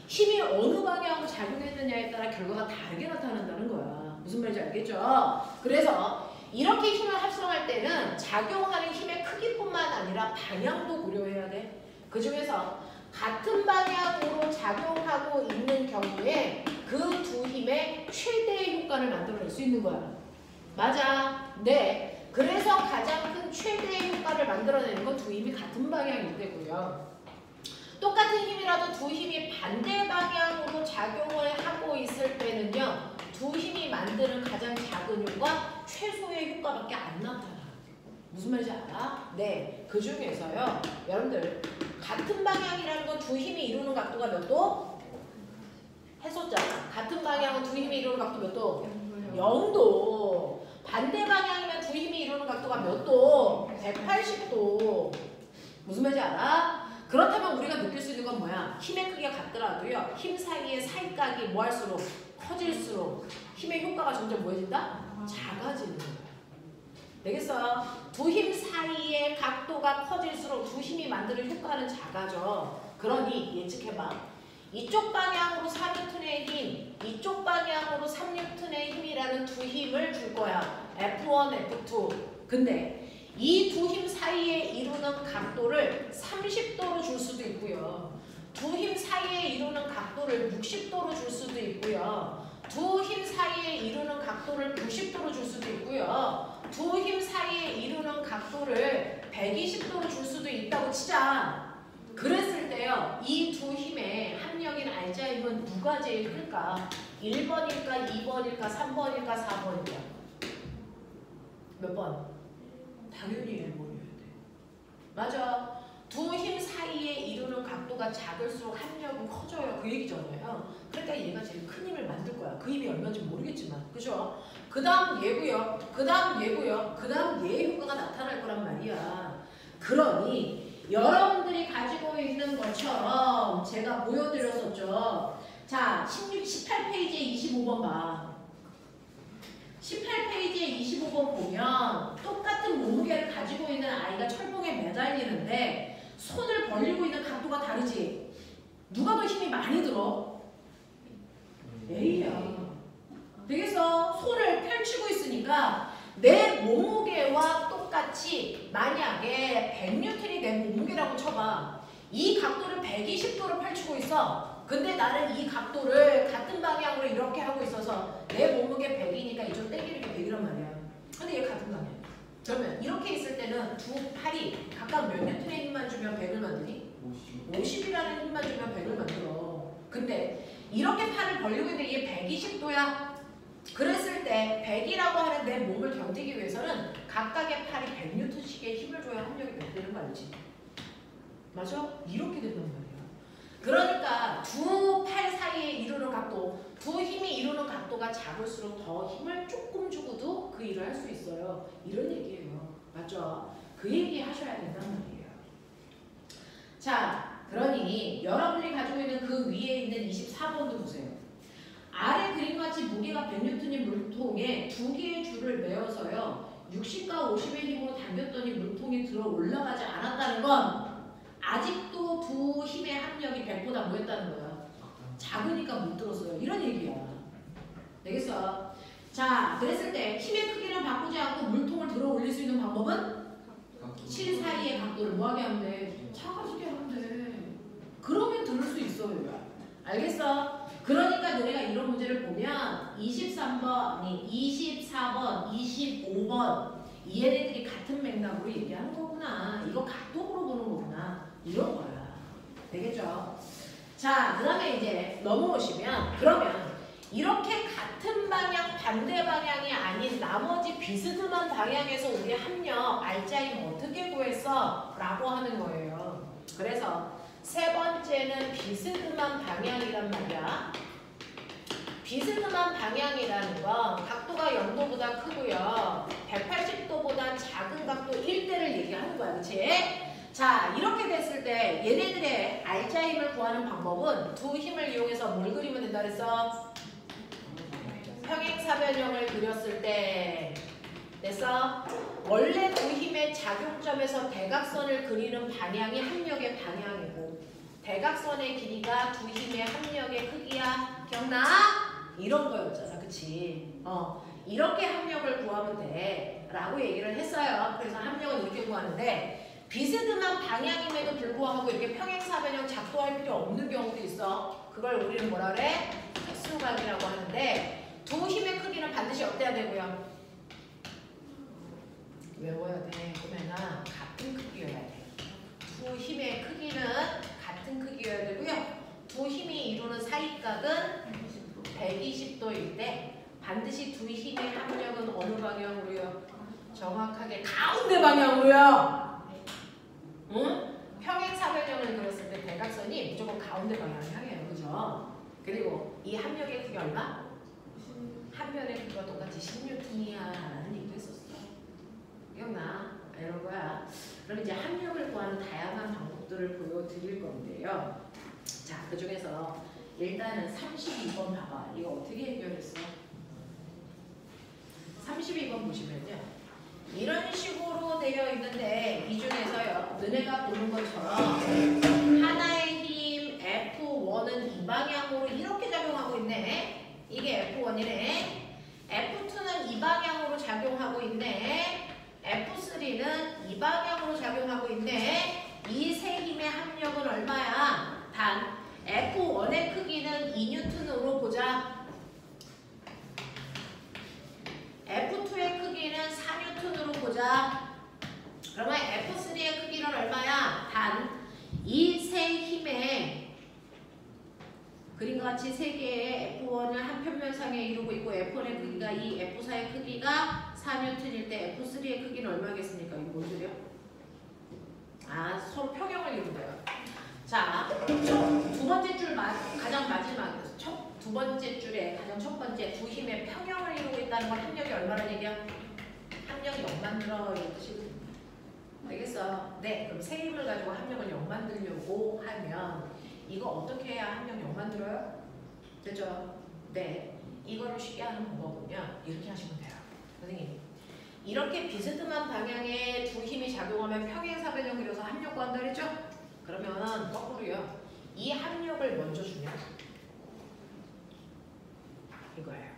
Speaker 1: 힘이 어느 방향으로 작용했느냐에 따라 결과가 다르게 나타난다는 거야. 무슨 말인지 알겠죠? 그래서 이렇게 힘을 합성할 때는 작용하는 힘의 크기뿐만 아니라 방향도 고려해야 돼. 그 중에서 같은 방향으로 작용하고 있는 경우에 그 두 힘의 최대의 효과를 만들어낼 수 있는 거야. 맞아. 네. 그래서 가장 큰 최대의 효과를 만들어내는 건 두 힘이 같은 방향일 때고요. 똑같은 힘이라도 두 힘이 반대 방향으로 작용을 하고 있을 때는요. 두 힘이 만드는 가장 작은 효과, 최소의 효과밖에 안 나타나. 무슨 말인지 알아? 네. 그 중에서요. 여러분들 같은 방향이라는 건 두 힘이 이루는 각도가 몇 도? 했었잖아. 같은 방향은 두 힘이 이루는 각도 몇 도? 0도. 반대 방향이면 두 힘이 이루는 각도가 몇 도? 180도. 무슨 말인지 알아? 그렇다면 우리가 느낄 수 있는 건 뭐야? 힘의 크기가 같더라도요. 힘 사이의 사이각이 뭐 할수록 커질수록 힘의 효과가 점점 뭐해진다? 작아지는 거야. 되겠어? 두 힘 사이의 각도가 커질수록 두 힘이 만드는 효과는 작아져. 그러니 예측해봐. 이쪽 방향으로 4N의 힘, 이쪽 방향으로 3N의 힘이라는 두 힘을 줄 거야. F1, F2. 근데 이 두 힘 사이에 이루는 각도를 30도로 줄 수도 있고요. 두 힘 사이에 이루는 각도를 60도로 줄 수도 있고요. 두 힘 사이에 이루는 각도를 90도로 줄 수도 있고요. 두 힘 사이에 이루는 각도를 120도로 줄 수도 있다고 치자. 그랬을 때요. 이 두 힘의 합력인 알짜 힘은 누가 제일 클까? 1번일까? 2번일까? 3번일까? 4번일까? 몇 번? 당연히 1번이어야 돼. 맞아. 두 힘 사이에 이루는 각도가 작을수록 합력은 커져요. 그 얘기잖아요. 그러니까 얘가 제일 큰 힘을 만들 거야. 그 힘이 얼마인지 모르겠지만. 그죠? 그 다음 얘고요. 그 다음 얘고요. 그 다음 얘의 효과가 나타날 거란 말이야. 그러니 여러분들이 가지고 있는 것처럼 제가 보여드렸었죠. 자, 18페이지에 25번 봐. 18페이지에 25번 보면 똑같은 몸무게를 가지고 있는 아이가 철봉에 매달리는데 손을 벌리고 있는 각도가 다르지? 누가 더 힘이 많이 들어? A야. 되겠어? 손을 펼치고 있으니까 내 몸무게와 똑같이 만약에 100N이 내 몸무게라고 쳐봐. 이 각도를 120도로 펼치고 있어. 근데 나는 이 각도를 같은 방향으로 이렇게 하고 있어서 내 몸무게 100이니까 이쪽 땡기는 게 100이란 말이야. 근데 얘 같은 방향. 그러면 이렇게 있을 때는 두 팔이 각각 몇 N의 힘만 주면 100을 만드니? 50이라는 힘만 주면 100을 만들어. 근데 이렇게 팔을 벌리고 있는데 얘 120도야. 그랬을 때 100이라고 하는 내 몸을 견디기 위해서는 각각의 팔이 100N씩의 힘을 줘야 합력이 몇 되는 거 알지? 맞아? 이렇게 된단 말이야. 그러니까 두 팔 사이에 이루는 각도, 두 힘이 각도가 작을수록 더 힘을 조금 주고도 그 일을 할 수 있어요. 이런 얘기예요. 맞죠? 그 얘기 하셔야 된단 말이에요. 자, 그러니 여러분이 가지고 있는 그 위에 있는 24번도 보세요. 아래 그림같이 무게가 100N인 물통에 두 개의 줄을 메어서요. 60과 50의 힘으로 당겼더니 물통이 들어 올라가지 않았다는 건 아직도 두 힘의 합력이 100보다 뭐였다는 거야? 작으니까 못 들었어요. 이런 얘기야. 되겠어? 자, 그랬을 때 힘의 크기를 바꾸지 않고 물통을 들어 올릴 수 있는 방법은 7 사이의 각도를 뭐하게 하면 돼? 작아지게 하면 돼. 그러면 들을 수 있어요. 알겠어? 그러니까 너네가 이런 문제를 보면 23번, 아니 24번, 25번 이 얘네들이 같은 맥락으로 얘기하는 거구나. 이거 각도 물어보는 거구나. 이런 거야. 되겠죠? 자, 그 다음에 이제 넘어오시면 그러면 이렇게 같은 방향, 반대 방향이 아닌 나머지 비스듬한 방향에서 우리 합력, 알짜임 어떻게 구했어? 라고 하는 거예요. 그래서 세 번째는 비스듬한 방향이란 말이야. 비스듬한 방향이라는 건 각도가 0도보다 크고요. 180도보다 작은 각도 1대를 얘기하는 거야. 그치? 자, 이렇게 됐을 때 얘네들의 알짜임을 구하는 방법은 두 힘을 이용해서 뭘 그리면 된다 그랬어? 평행사변형을 그렸을 때 됐어? 원래 두 힘의 작용점에서 대각선을 그리는 방향이 합력의 방향이고 대각선의 길이가 두 힘의 합력의 크기야. 기억나? 이런 거였잖아. 그치? 이렇게 합력을 구하면 돼 라고 얘기를 했어요. 그래서 합력은 이렇게 구하는데 비스듬한 방향임에도 불구하고 이렇게 평행사변형 작도할 필요 없는 경우도 있어. 그걸 우리는 뭐라 그래? 특수각이라고 하는데 두 힘의 크기는 반드시 어때야 되고요? 외워야 돼. 그러면 같은 크기여야 돼. 두 힘의 크기는 같은 크기여야 되고요. 두 힘이 이루는 사이각은 120도일 때 반드시 두 힘의 합력은 어느 방향으로요? 정확하게 가운데 방향으로요. 응? 평행사변형을 그렸을 때 대각선이 무조건 가운데 방향을 향해요. 그죠? 그리고 이 합력의 크기 얼마? 한 변의 크기가 똑같이 10N이야 라는 얘기도 했었어. 기억나? 이런 거야. 그럼 이제 합력을 구하는 다양한 방법들을 보여드릴 건데요. 자, 그 중에서 일단은 32번 봐봐. 이거 어떻게 해결했어? 32번 보시면요. 이런 식으로 되어 있는데 이 중에서요. 너네가 보는 것처럼 하나의 힘 F1은 이 방향으로 이렇게 작용하고 있네. 이게 F1이네. F2는 이 방향으로 작용하고 있네. F3는 이 방향으로 작용하고 있네. 이 세 힘의 합력은 얼마야? 단 F1의 크기는 2N으로 보자. F2의 크기는 4N으로 보자. 그러면 F3의 크기는 얼마야? 단 이 세 힘의 그림과 같이 세 개의 F1을 한 평면상에 이루고 있고 F1의 크기가 이 F4의 크기가 4N일 때 F3의 크기는 얼마겠습니까? 이거 뭔 소리야? 아, 서로 평형을 이룬대요. 자, 두 번째 줄 가장 마지막 두 번째 줄에 가장 첫 번째 두 힘의 평형을 이루고 있다는 건 합력이 얼마나 얘기야? 합력이 0 만들어 이런 뜻이거든요. 알겠어? 네, 그럼 세 힘을 가지고 합력을 0 만들려고 하면 이거 어떻게 해야 합력 0 만들어요? 됐죠? 네, 이거를 쉽게 하는 방법은요. 이렇게 하시면 돼요. 선생님, 이렇게 비스듬한 방향에 두 힘이 작용하면 평행사변형 그려서 합력 구한다 그랬죠? 그러면 거꾸로요. 이 합력을 먼저 주면 이거예요.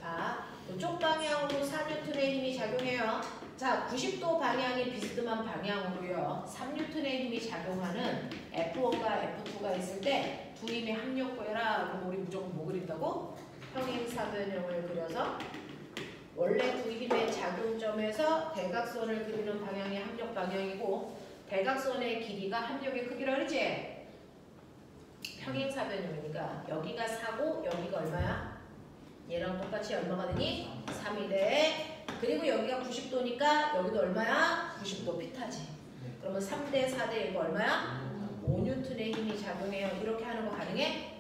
Speaker 1: 봐, 이쪽 방향으로 4N의 힘이 작용해요. 자, 90도 방향이 비스듬한 방향으로요. 3N의 힘이 작용하는 F1과 F2가 있을 때 두 힘의 합력 구해라. 그럼 우리 무조건 뭐 그린다고? 평행사변형을 그려서 원래 두 힘의 작용점에서 대각선을 그리는 방향이 합력 방향이고 대각선의 길이가 합력의 크기라 그러지? 평행사변형이니까 여기가 4고 여기가 얼마야? 얘랑 똑같이 얼마가 되니? 3이 돼. 그리고 여기가 90도니까 여기도 얼마야? 90도 피타지. 그러면 3대 4대 이거 얼마야? 5N의 힘이 작용해요. 이렇게 하는 거 가능해?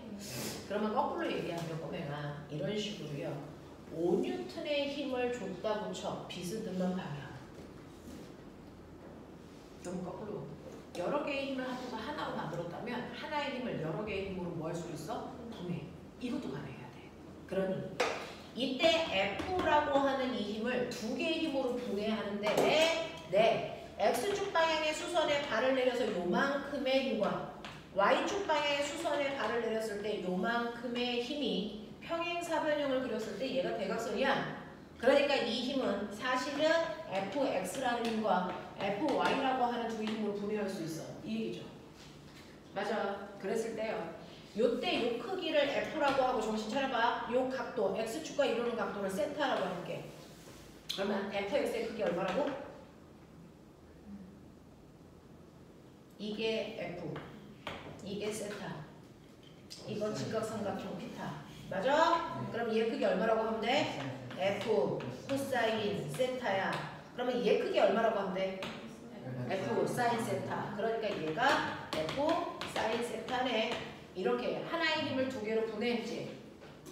Speaker 1: 그럼 그러면 거꾸로 얘기하면 꼬맹아 이런 식으로요. 5N의 힘을 줬다고 쳐. 비스듬한 방향. 그럼 거꾸로 여러 개의 힘을 합쳐서 하나로 만들었다면 하나의 힘을 여러 개의 힘으로 뭐 할 수 있어? 분해. 이것도 가능해야 돼. 그러니 이때 F라고 하는 이 힘을 두 개의 힘으로 분해하는데 네, X축 방향의 수선에 발을 내려서 요만큼의 힘과 Y축 방향의 수선에 발을 내렸을 때 요만큼의 힘이 평행사변형을 그렸을 때 얘가 대각선이야. 그러니까 이 힘은 사실은 FX라는 힘과 FY라고 하는 두 힘으로 분해할 수 있어. 이 얘기죠. 맞아. 그랬을 때요. 요때 요 크기를 F라고 하고 정신 차려봐. 요 각도, X축과 이루는 각도를 세타라고 할게. 그러면 FX의 크기 얼마라고? 이게 F, 이게 세타. 이건 직각삼각형 피타. 맞아? 그럼 얘 크기 얼마라고 하면 돼? F 코사인 세타야. 그러면 얘 크기 얼마라고 하면 돼? F 사인 세타. 그러니까 얘가 F 사인 세타네. 이렇게 하나의 힘을 두 개로 분해했지.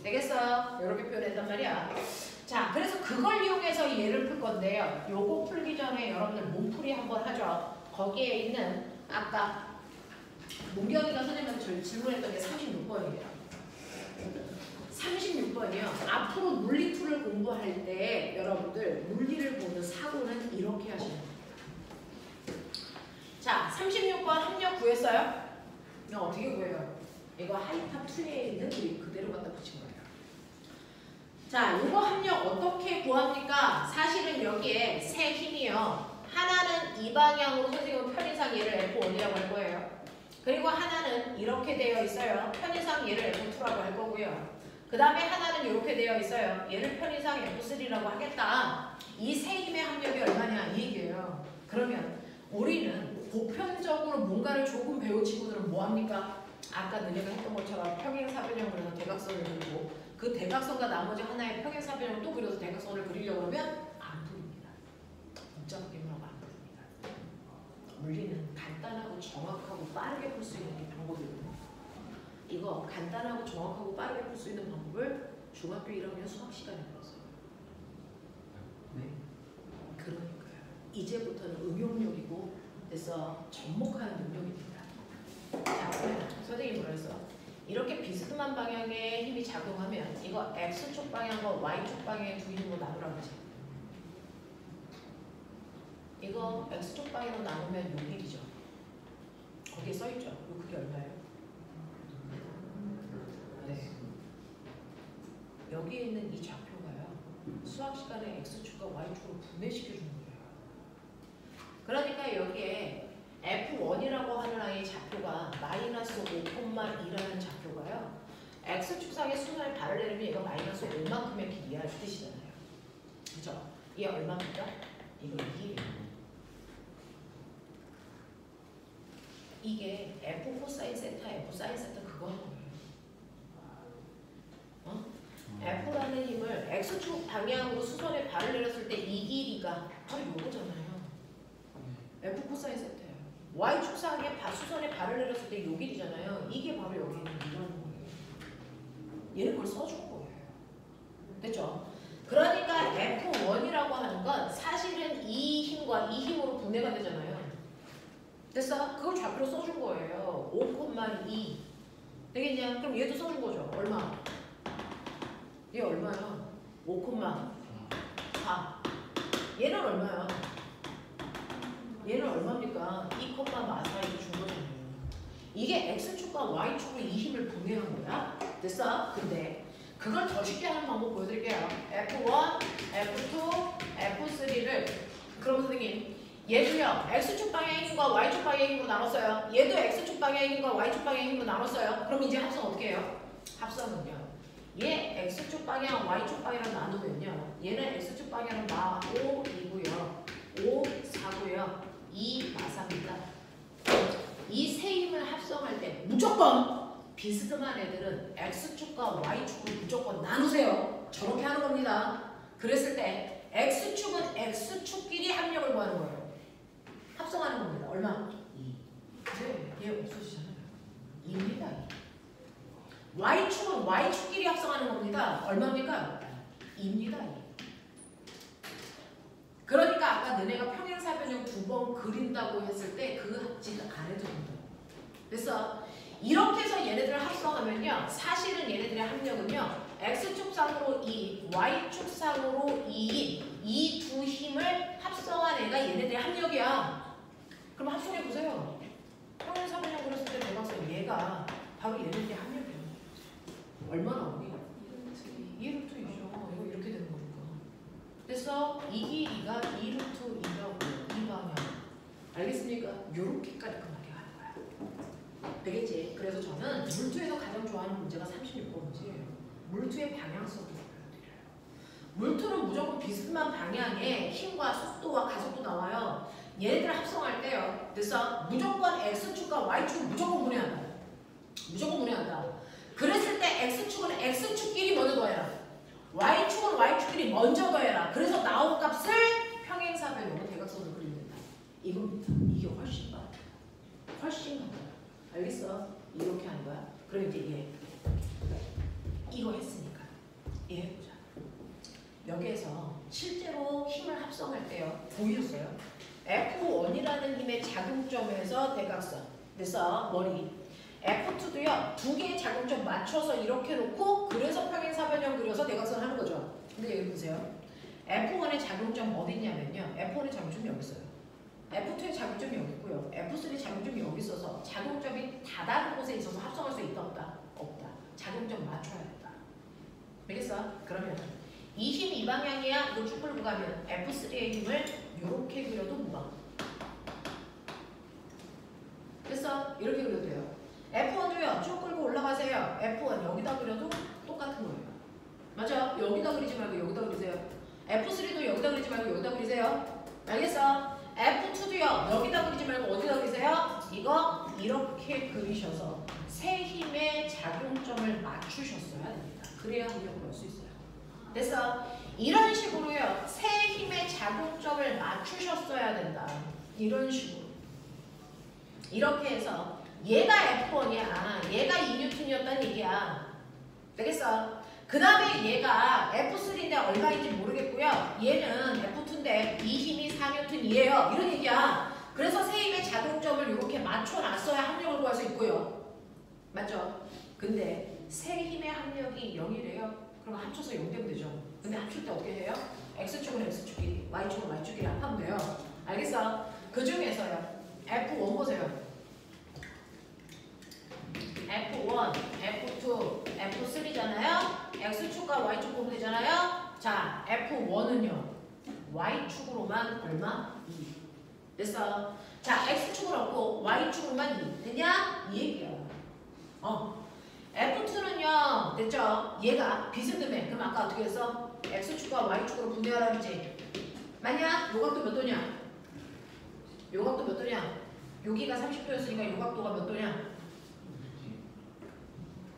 Speaker 1: 되겠어? 이렇게 표현했단 말이야. 자, 그래서 그걸 이용해서 얘를 풀 건데요. 요거 풀기 전에 여러분들 몸풀이 한번 하죠. 거기에 있는 아까 문경이가 선생님한테 질문했던 게 36번이에요. 36번이요. 앞으로 물리2를 공부할 때 여러분들 물리를 보는 사고는 이렇게 하시는 거예요. 자, 36번 합력 구했어요? 이거 어떻게 구해요? 이거 하이탑 2에 있는 우리 그대로 갖다 붙인 거예요. 자, 이거 합력 어떻게 구합니까? 사실은 여기에 세 힘이요. 하나는 이 방향으로 선생님은 편의상 얘를 F1이라고 할 거예요. 그리고 하나는 이렇게 되어 있어요. 편의상 얘를 F2라고 할 거고요. 그 다음에 하나는 이렇게 되어 있어요. 얘를 편의상 F3라고 하겠다. 이 세 힘의 합력이 얼마냐 이 얘기예요. 그러면 우리는 보편적으로 뭔가를 조금 배운 친구들은 뭐합니까? 아까 너네가 했던 것처럼 평행사변형 그려서 대각선을 그리고 그 대각선과 나머지 하나의 평행사변형을 또 그려서 대각선을 그리려고 하면 안 풀립니다. 복잡하게 하면 안 풀립니다. 물리는 간단하고 정확하고 빠르게 풀 수 있는 게 방법이거든요. 이거 간단하고 정확하고 빠르게 풀 수 있는 방법을 중학교 1학년 수학 시간에 배웠어요.
Speaker 3: 네.
Speaker 1: 그러니까요. 이제부터는 응용력이고 그래서 접목하는 능력입니다. 자, 선생님이 뭐라 했어? 이렇게 비스듬한 방향의 힘이 작용하면 이거 X축 방향과 Y축 방향의 두 힘으로 나누라고 하지. 이거 X축 방향으로 나누면 요 길이죠. 거기에 써있죠. 요 그게 얼마예요? 네. 여기에 있는 이 좌표가요. 수학 시간에 X축과 Y축으로 분해시켜주는 거예요. 그러니까 여기에 F1이라고 하는 아이의 좌표가 마이너스 5,2라는 좌표가요. X축상의 수선에 발을 내리면 얘가 마이너스 5만큼의 길이야 이 뜻이잖아요. 그죠? 이게 얼마입니까? 이거 2예요. 이게 F 코사인 세타, F 사인 세타 그거 하는 거예요. F라는 힘을 X축 방향으로 수선에 발을 내렸을 때 이 길이가 바로 이거잖아요. F 코사인 세타예요. Y축상에 수선에 발을 내렸을 때 이 길이잖아요. 이게 바로 여기 있는 이라는 거예요. 얘는 그걸 써준 거예요. 됐죠? 그러니까 F1이라고 하는 건 사실은 이 힘과 이 힘으로 분해가 되잖아요. 됐어? 그걸 좌표로 써준 거예요. 5,2 되겠냐? 그럼 얘도 써준 거죠. 얼마? 얘 얼마야? 5,4 얘는 얼마야? 얘는 얼마입니까? 2,4 이렇게 준 거잖아요. 이게 X축과 Y축으로 이 힘을 분해한 거야. 됐어? 근데 그걸 더 쉽게 하는 방법 보여드릴게요. F1, F2, F3를 그럼 선생님 얘도요. X축 방향의 힘과 Y축 방향의 힘으로 나눴어요. 얘도 X축 방향의 힘과 Y축 방향의 힘으로 나눴어요. 그럼 이제 합성 어떻게 해요? 합성은요. 얘 X축 방향, Y축 방향을 나누면요. 얘는 X축 방향은 마 5, 2고요. 5, 4고요. 2, 마 3입니다. 이 세 힘을 합성할 때 무조건 비스듬한 애들은 X축과 Y축을 무조건 나누세요. 저렇게 하는 겁니다. 그랬을 때 X축은 X축끼리 합력을 구하는 거예요. 합성하는 겁니다. 얼마? 2. 네, 얘 없어지잖아요. 2입니다. y축은 y축끼리 합성하는 겁니다. 얼마입니까? 2입니다. 그러니까 아까 너네가 평행사변형 2번 그린다고 했을 때 그 합짓 안 해도 된다. 그래서 이렇게 해서 얘네들을 합성하면요. 사실은 얘네들의 합력은요. x축상으로 2, y축상으로 2인 이 두 힘을 합성한 애가 얘네들의 합력이야. 그럼 합성해보세요. 평행사변형 그렸을 때 대각선 얘가 바로 얘네들의 합력이야. 얼마나 오니? 2루트 2죠. 이거 이렇게 되는 거니까. 그래서 이 길이가 2루트 2라고 이 방향. 알겠습니까? 요렇게까지 끝나게 하는 거야. 되겠지? 그래서 저는 물투에서 가장 좋아하는 문제가 36번 문제예요. 물투의 방향성을 보여드려요. 물투는 무조건 비슷한 방향에 힘과 속도와 가속도 나와요. 얘네들 합성할 때요. 그래서 무조건 x축과 y축은 무조건 분해한다. 무조건 분해한다. 그랬을 때 x축은 x축끼리 먼저 더해라. y축은 y축끼리 먼저 더해라. 그래서 나온 값을 평행사변형으로 대각선으로 그리면 된다. 이겁니다. 이게 훨씬 빠르다. 훨씬 가까워. 알겠어? 이렇게 하는 거야. 그럼 이제 얘 이거 했으니까 얘 해보자. 여기에서 실제로 힘을 합성할 때요. 보였어요? F1이라는 힘의 작용점에서 대각선. 그래서 머리 F2도요. 두 개의 작용점 맞춰서 이렇게 놓고 그래서 평행사변형 그려서 대각선 하는 거죠. 근데 여기 보세요. F1의 작용점 어디 있냐면요. F1의 작용점이 여기 있어요. F2의 작용점이 여기 있고요. F3의 작용점이 여기 있어서 작용점이 다다른 곳에 있어서 합성할 수 있다 없다? 없다. 작용점 맞춰야 된다. 알겠어? 그러면 이 힘이 이 방향이야. 이거 쭉 끌고 가면 F3의 힘을 이렇게 그려도 무방. 됐어? 이렇게 그려도 돼요. F1도요. 쭉 끌고 올라가세요. F1 여기다 그려도 똑같은 거예요. 맞아? 여기다 그리지 말고 여기다 그리세요. F3도 여기다 그리지 말고 여기다 그리세요. 알겠어? F2도요. 여기다 그리지 말고 어디다 그리세요? 이거 이렇게 그리셔서 세 힘의 작용점을 맞추셨어야 됩니다. 그래야 합력을 볼 수 있어요. 그래서 이런 식으로요. 세 힘의 작용점을 맞추셨어야 된다. 이런 식으로. 이렇게 해서 얘가 F1이야. 얘가 2N이었다는 얘기야. 되겠어? 그 다음에 얘가 F3인데 얼마인지 모르겠고요. 얘는 F2인데 이 힘이 4N이에요. 이런 얘기야. 그래서 세 힘의 작용점을 이렇게 맞춰놨어야 합력을 구할 수 있고요. 맞죠? 근데 세 힘의 합력이 0이래요. 그럼 합쳐서 0 되면 되죠. 근데 합칠 때 어떻게 해요? X축은 X축끼리, Y축은 Y축끼리 합하면 돼요. 알겠어? 그 중에서요. F1 보세요. F1, F2, F3잖아요. X축과 Y축 보면 되잖아요. 자, F1은요. Y축으로만 얼마? 2. 됐어? 자, X축은 없고 Y축으로만 2. 됐냐? 이 얘기야. F2는요. 됐죠? 얘가 비스듬해. 그럼 아까 어떻게 했어? X축과 Y축으로 분해하라 그랬지? 맞냐? 요각도 몇 도냐? 요각도 몇 도냐? 여기가 30도였으니까 요각도가 몇 도냐?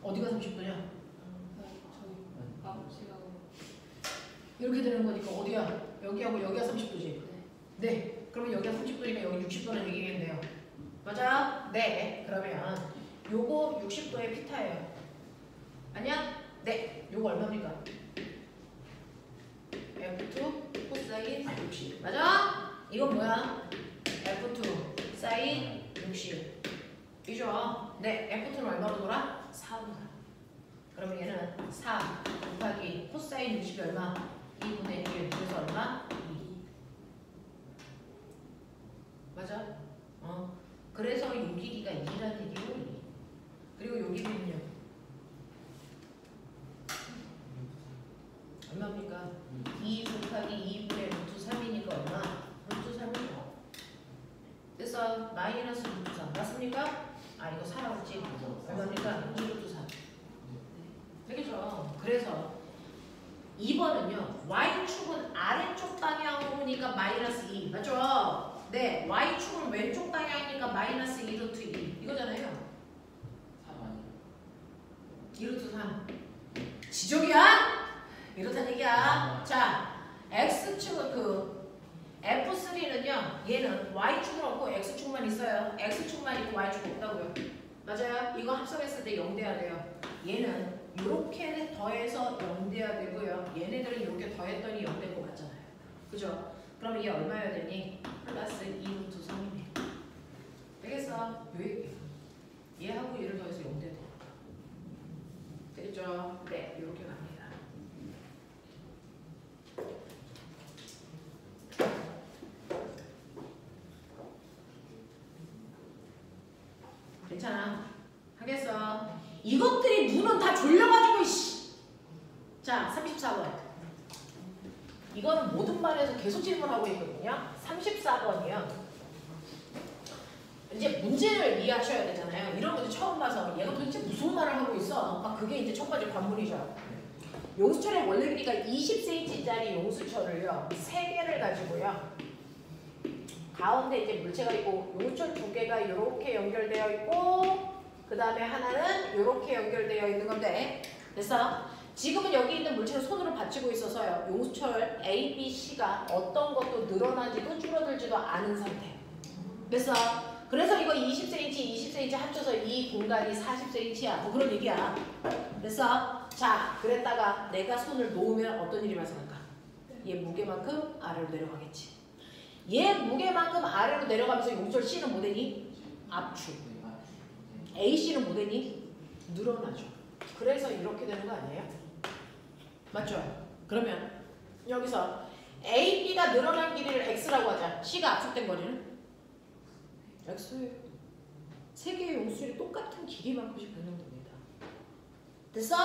Speaker 1: 어디가 30도냐? 이렇게 되는 거니까 어디야? 여기하고 여기가 30도지? 네. 그러면 여기가 30도니까 여기 60도는 얘기겠네요. 맞아요? 네. 그러면 요거 60도의 피타예요. 아니야? 네. 요거 얼마입니까? F2 코사인 60. 맞아? 이건 뭐야? F2 사인 60. 이죠? 네. F2는 얼마로 돌아? 4로 돌아. 그러면 얘는 4 곱하기 코사인 60이 얼마? 2분의 1. 그래서 얼마? 2. 맞아? 그래서 요 길이가 2라는 얘기고 2. 그리고 요 길이는요. 얼마입니까? 2 곱하기 2분의 루트 3이니까 얼마? 루트 3이요. 그래서 마이너스 루트 3. 맞습니까? 아 이거 4라고 했지? 얼마입니까? 2 루트 3. 되겠죠? 그래서 2번은요. Y축은 아래쪽 방향으로니까 마이너스 2. 맞죠? 네. Y축은 왼쪽 방향이니까 마이너스 2 루트 2. 이거잖아요. 2 루트 3. 지적이야? 이렇다는 얘기야. 자, X축은 F3는요. 얘는 Y축은 없고 X축만 있어요. X축만 있고 Y축 없다고요. 맞아요? 이거 합성했을 때 0 돼야 돼요. 얘는 이렇게 더해서 0 돼야 되고요. 얘네들은 이렇게 더했더니 0 된 거 맞잖아요. 그죠? 그럼 얘 얼마여야 되니? 플러스 2루트 3이네. 되겠어? 요 얘기야. 얘하고 얘를 더해서 0 돼야 되니까. 되겠죠? 네, 이렇게 갑니다. 괜찮아. 하겠어. 이것들이 눈은 다 졸려가지고 이씨. 자, 34번. 이거는 모든 반에서 계속 질문하고 있거든요. 34번이요. 이제 문제를 이해하셔야 되잖아요. 이런 것도 처음 봐서 얘가 도대체 무슨 말을 하고 있어? 아, 그게 이제 첫 번째 관문이죠. 용수철의 원래 길이가 20cm짜리 용수철을요. 3개를 가지고요. 가운데 이제 물체가 있고 용수철 2개가 이렇게 연결되어 있고 그 다음에 하나는 이렇게 연결되어 있는 건데 됐어? 지금은 여기 있는 물체를 손으로 받치고 있어서요. 용수철 A, B, C가 어떤 것도 늘어나지도 줄어들지도 않은 상태. 됐어? 그래서 이거 20cm, 20cm 합쳐서 이 공간이 40cm야. 뭐 그런 얘기야. 됐어? 자, 그랬다가 내가 손을 놓으면 어떤 일이 발생할까? 얘 무게만큼 아래로 내려가겠지. 얘 무게만큼 아래로 내려가면서 용수철 C는 뭐 되니? 압축. AC는 뭐 되니? 늘어나죠. 그래서 이렇게 되는 거 아니에요? 맞죠? 그러면 여기서 A, B가 늘어난 길이를 X라고 하자. C가 압축된 거리는? X예요. 세 개의 용수철이 똑같은 길이만큼씩 변형됩니다. 됐어?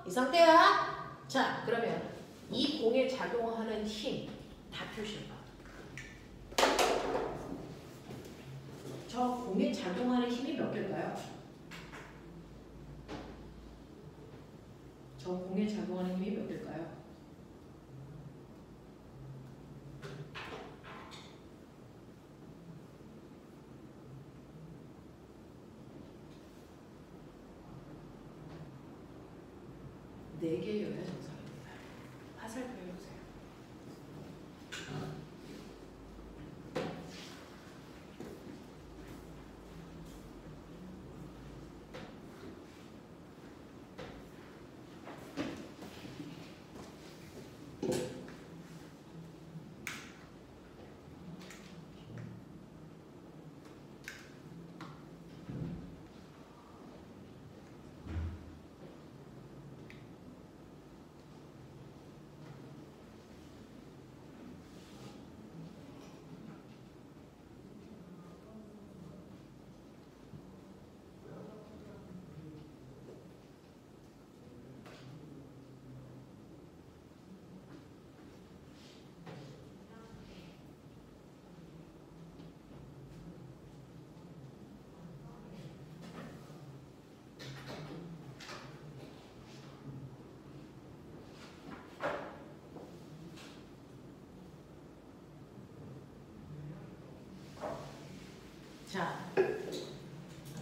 Speaker 1: 이 상태야? 자, 그러면 이 공에 작용하는 힘 다 표시해봐. 저 공에 작용하는 힘이 몇 개일까요? 저 공에 작용하는 힘이 몇 개일까요? 네 개여야 정상입니다. 화살표 해보세요. 자,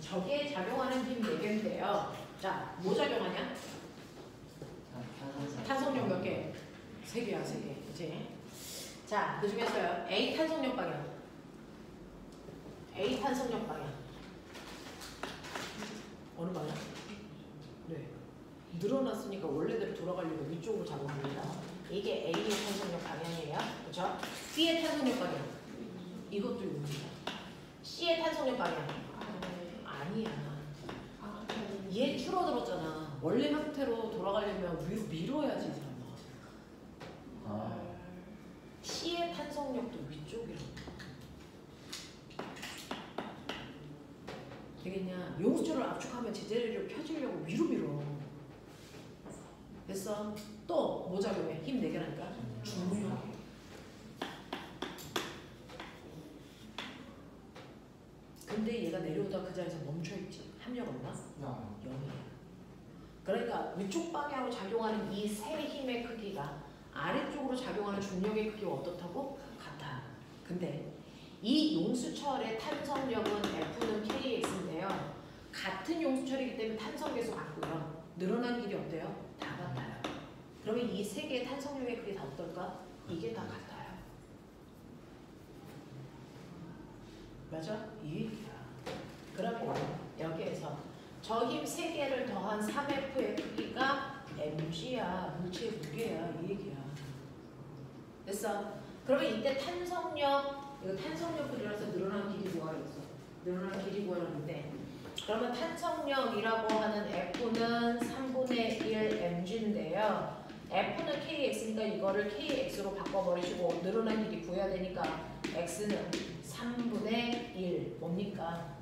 Speaker 1: 저기에 작용하는 힘 4개인데요. 자, 뭐 작용하냐? 탄성력 몇 개? 3개야, 3개. 그치? 자, 그 중에서요. A 탄성력 방향. A 탄성력 방향. 어느 방향? 네. 늘어났으니까 원래대로 돌아가려고 위쪽으로 작용합니다. 이게 A의 탄성력 방향이에요. 그쵸? B의 탄성력 방향. 이것도 이겁니다. C의 탄성력 방향. 아니야. 얘 줄어들었잖아. 원래 형태로 돌아가려면 위로 밀어야지, 이 사람아. C의 탄성력도 위쪽이라고. 되겠냐? 용수철을 압축하면 제자리로 펴지려고 위로 밀어. 됐어? 또 뭐 작용해? 힘 4개라니까? 중력. 근데 얘가 내려오다 그 자리에서 멈춰있지. 합력 없나? 0이야. 그러니까 위쪽 방향으로 작용하는 이 세 힘의 크기가 아래쪽으로 작용하는 중력의 크기와 어떻다고? 같아. 근데 이 용수철의 탄성력은 F는 KX인데요. 같은 용수철이기 때문에 탄성계수 같고요. 늘어난 길이 어때요? 다 같아요. 그러면 이 세 개의 탄성력의 크기 다 어떨까? 이게 다 같아요. 맞아? 이 얘기야. 그러면 여기에서 저 힘 3개를 더한 3F의 크기가 mg야. 물체의 무게야. 이 얘기야. 됐어? 그러면 이때 탄성력, 이거 탄성력 그리라서 늘어난 길이 구하랬어. 늘어난 길이 구하랬는데 그러면 탄성력이라고 하는 F는 3분의 1 mg인데요. F는 kx니까 이거를 kx로 바꿔버리시고 늘어난 길이 구해야 되니까 x는 3분의 1 뭡니까?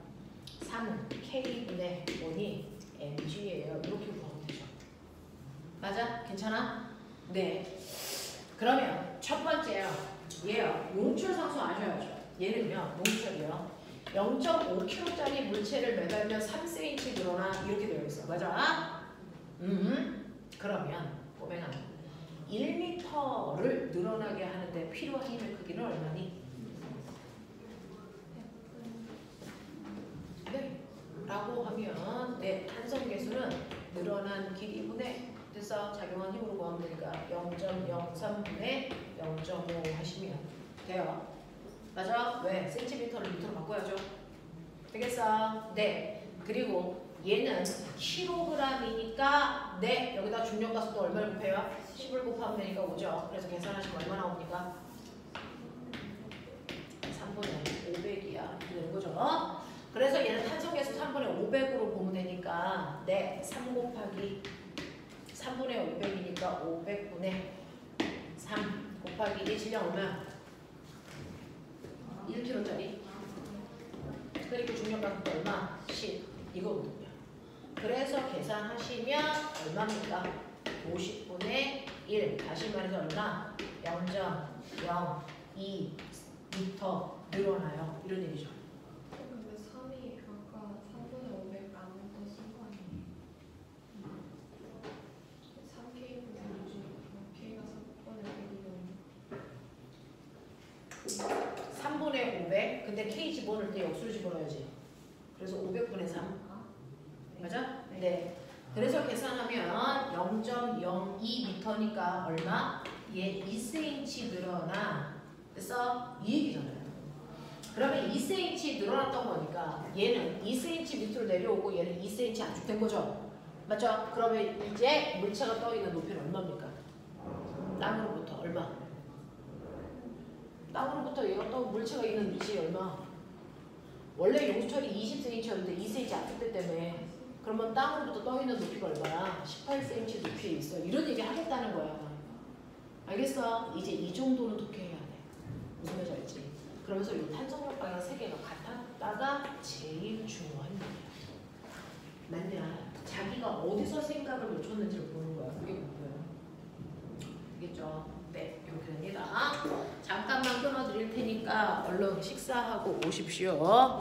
Speaker 1: 3은 k분의 5니 mg예요. 이렇게 구하면 되죠. 맞아? 괜찮아? 네. 그러면 첫 번째요. 얘요. 용출 상수 아셔야죠. 얘는요. 용출이요. 0.5kg짜리 물체를 매달면 3cm 늘어나 이렇게 되어 있어. 맞아? 그러면 꼬맹아 1m를 늘어나게 하는데 필요한 힘의 크기는 얼마니? 네. 라고 하면 네, 탄성 계수는 늘어난 길이분의 그래서 작용한 힘으로 구하면 되니까 0.03분의 0.5 하시면 돼요. 맞아? 왜? 센티미터를 미터로 바꿔야죠. 되겠어? 네. 그리고 얘는 킬로그램이니까 네. 여기다 중력 가속도 얼마를 곱해요? 10을 곱하면 되니까 오죠. 그래서 계산하시면 얼마 나옵니까? 3분의 500이야. 이렇게 되는 거죠. 그래서 얘는 탄성계수 3분의 500으로 보면 되니까 네. 3 곱하기 3분의 500이니까 500분의 3 곱하기 1 질량 얼마야? 1kg짜리. 그리고 중력가속도 얼마? 10. 이거거든요. 그래서 계산하시면 얼마입니까? 50분의 1. 다시 말해서 얼마? 0.02 미터 늘어나요. 이런 얘기죠.
Speaker 2: 근데 3이 아까 3분의 500 나눈 뜻인 거 아니에요? 3K분의 6 K가 3분의 100이면
Speaker 1: 3분의 500. 근데 K 집어넣을 때 역수를 집어넣어야지. 그래서 500분의 3. 맞아? 네. 그래서 계산하면 0.02m니까 얼마? 얘 2cm 늘어나. 그래서 이 얘기잖아요. 그러면 2cm 늘어났던 거니까 얘는 2cm 밑으로 내려오고 얘는 2cm 압축된 거죠. 맞죠? 그러면 이제 물체가 떠 있는 높이는 얼마입니까? 땅으로부터 얼마? 땅으로부터 얘가 또 물체가 있는 위치 얼마? 원래 용수철이 20cm였는데 2cm 압축됐 때문에 그러면 땅으로부터 떠 있는 높이가 얼마야? 18cm 높이에 있어. 이런 얘기 하겠다는 거야. 알겠어? 이제 이 정도는 독해해야 돼. 무슨 말인지 알지? 그러면서 이 탄성력 방향 3개가 같았다가 제일 중요한 얘기야. 맞냐? 자기가 어디서 생각을 놓쳤는지를 보는 거야. 그게 뭐예요? 알겠죠? 네, 이렇게 됩니다. 잠깐만 끊어드릴 테니까 얼른 식사하고 오십시오.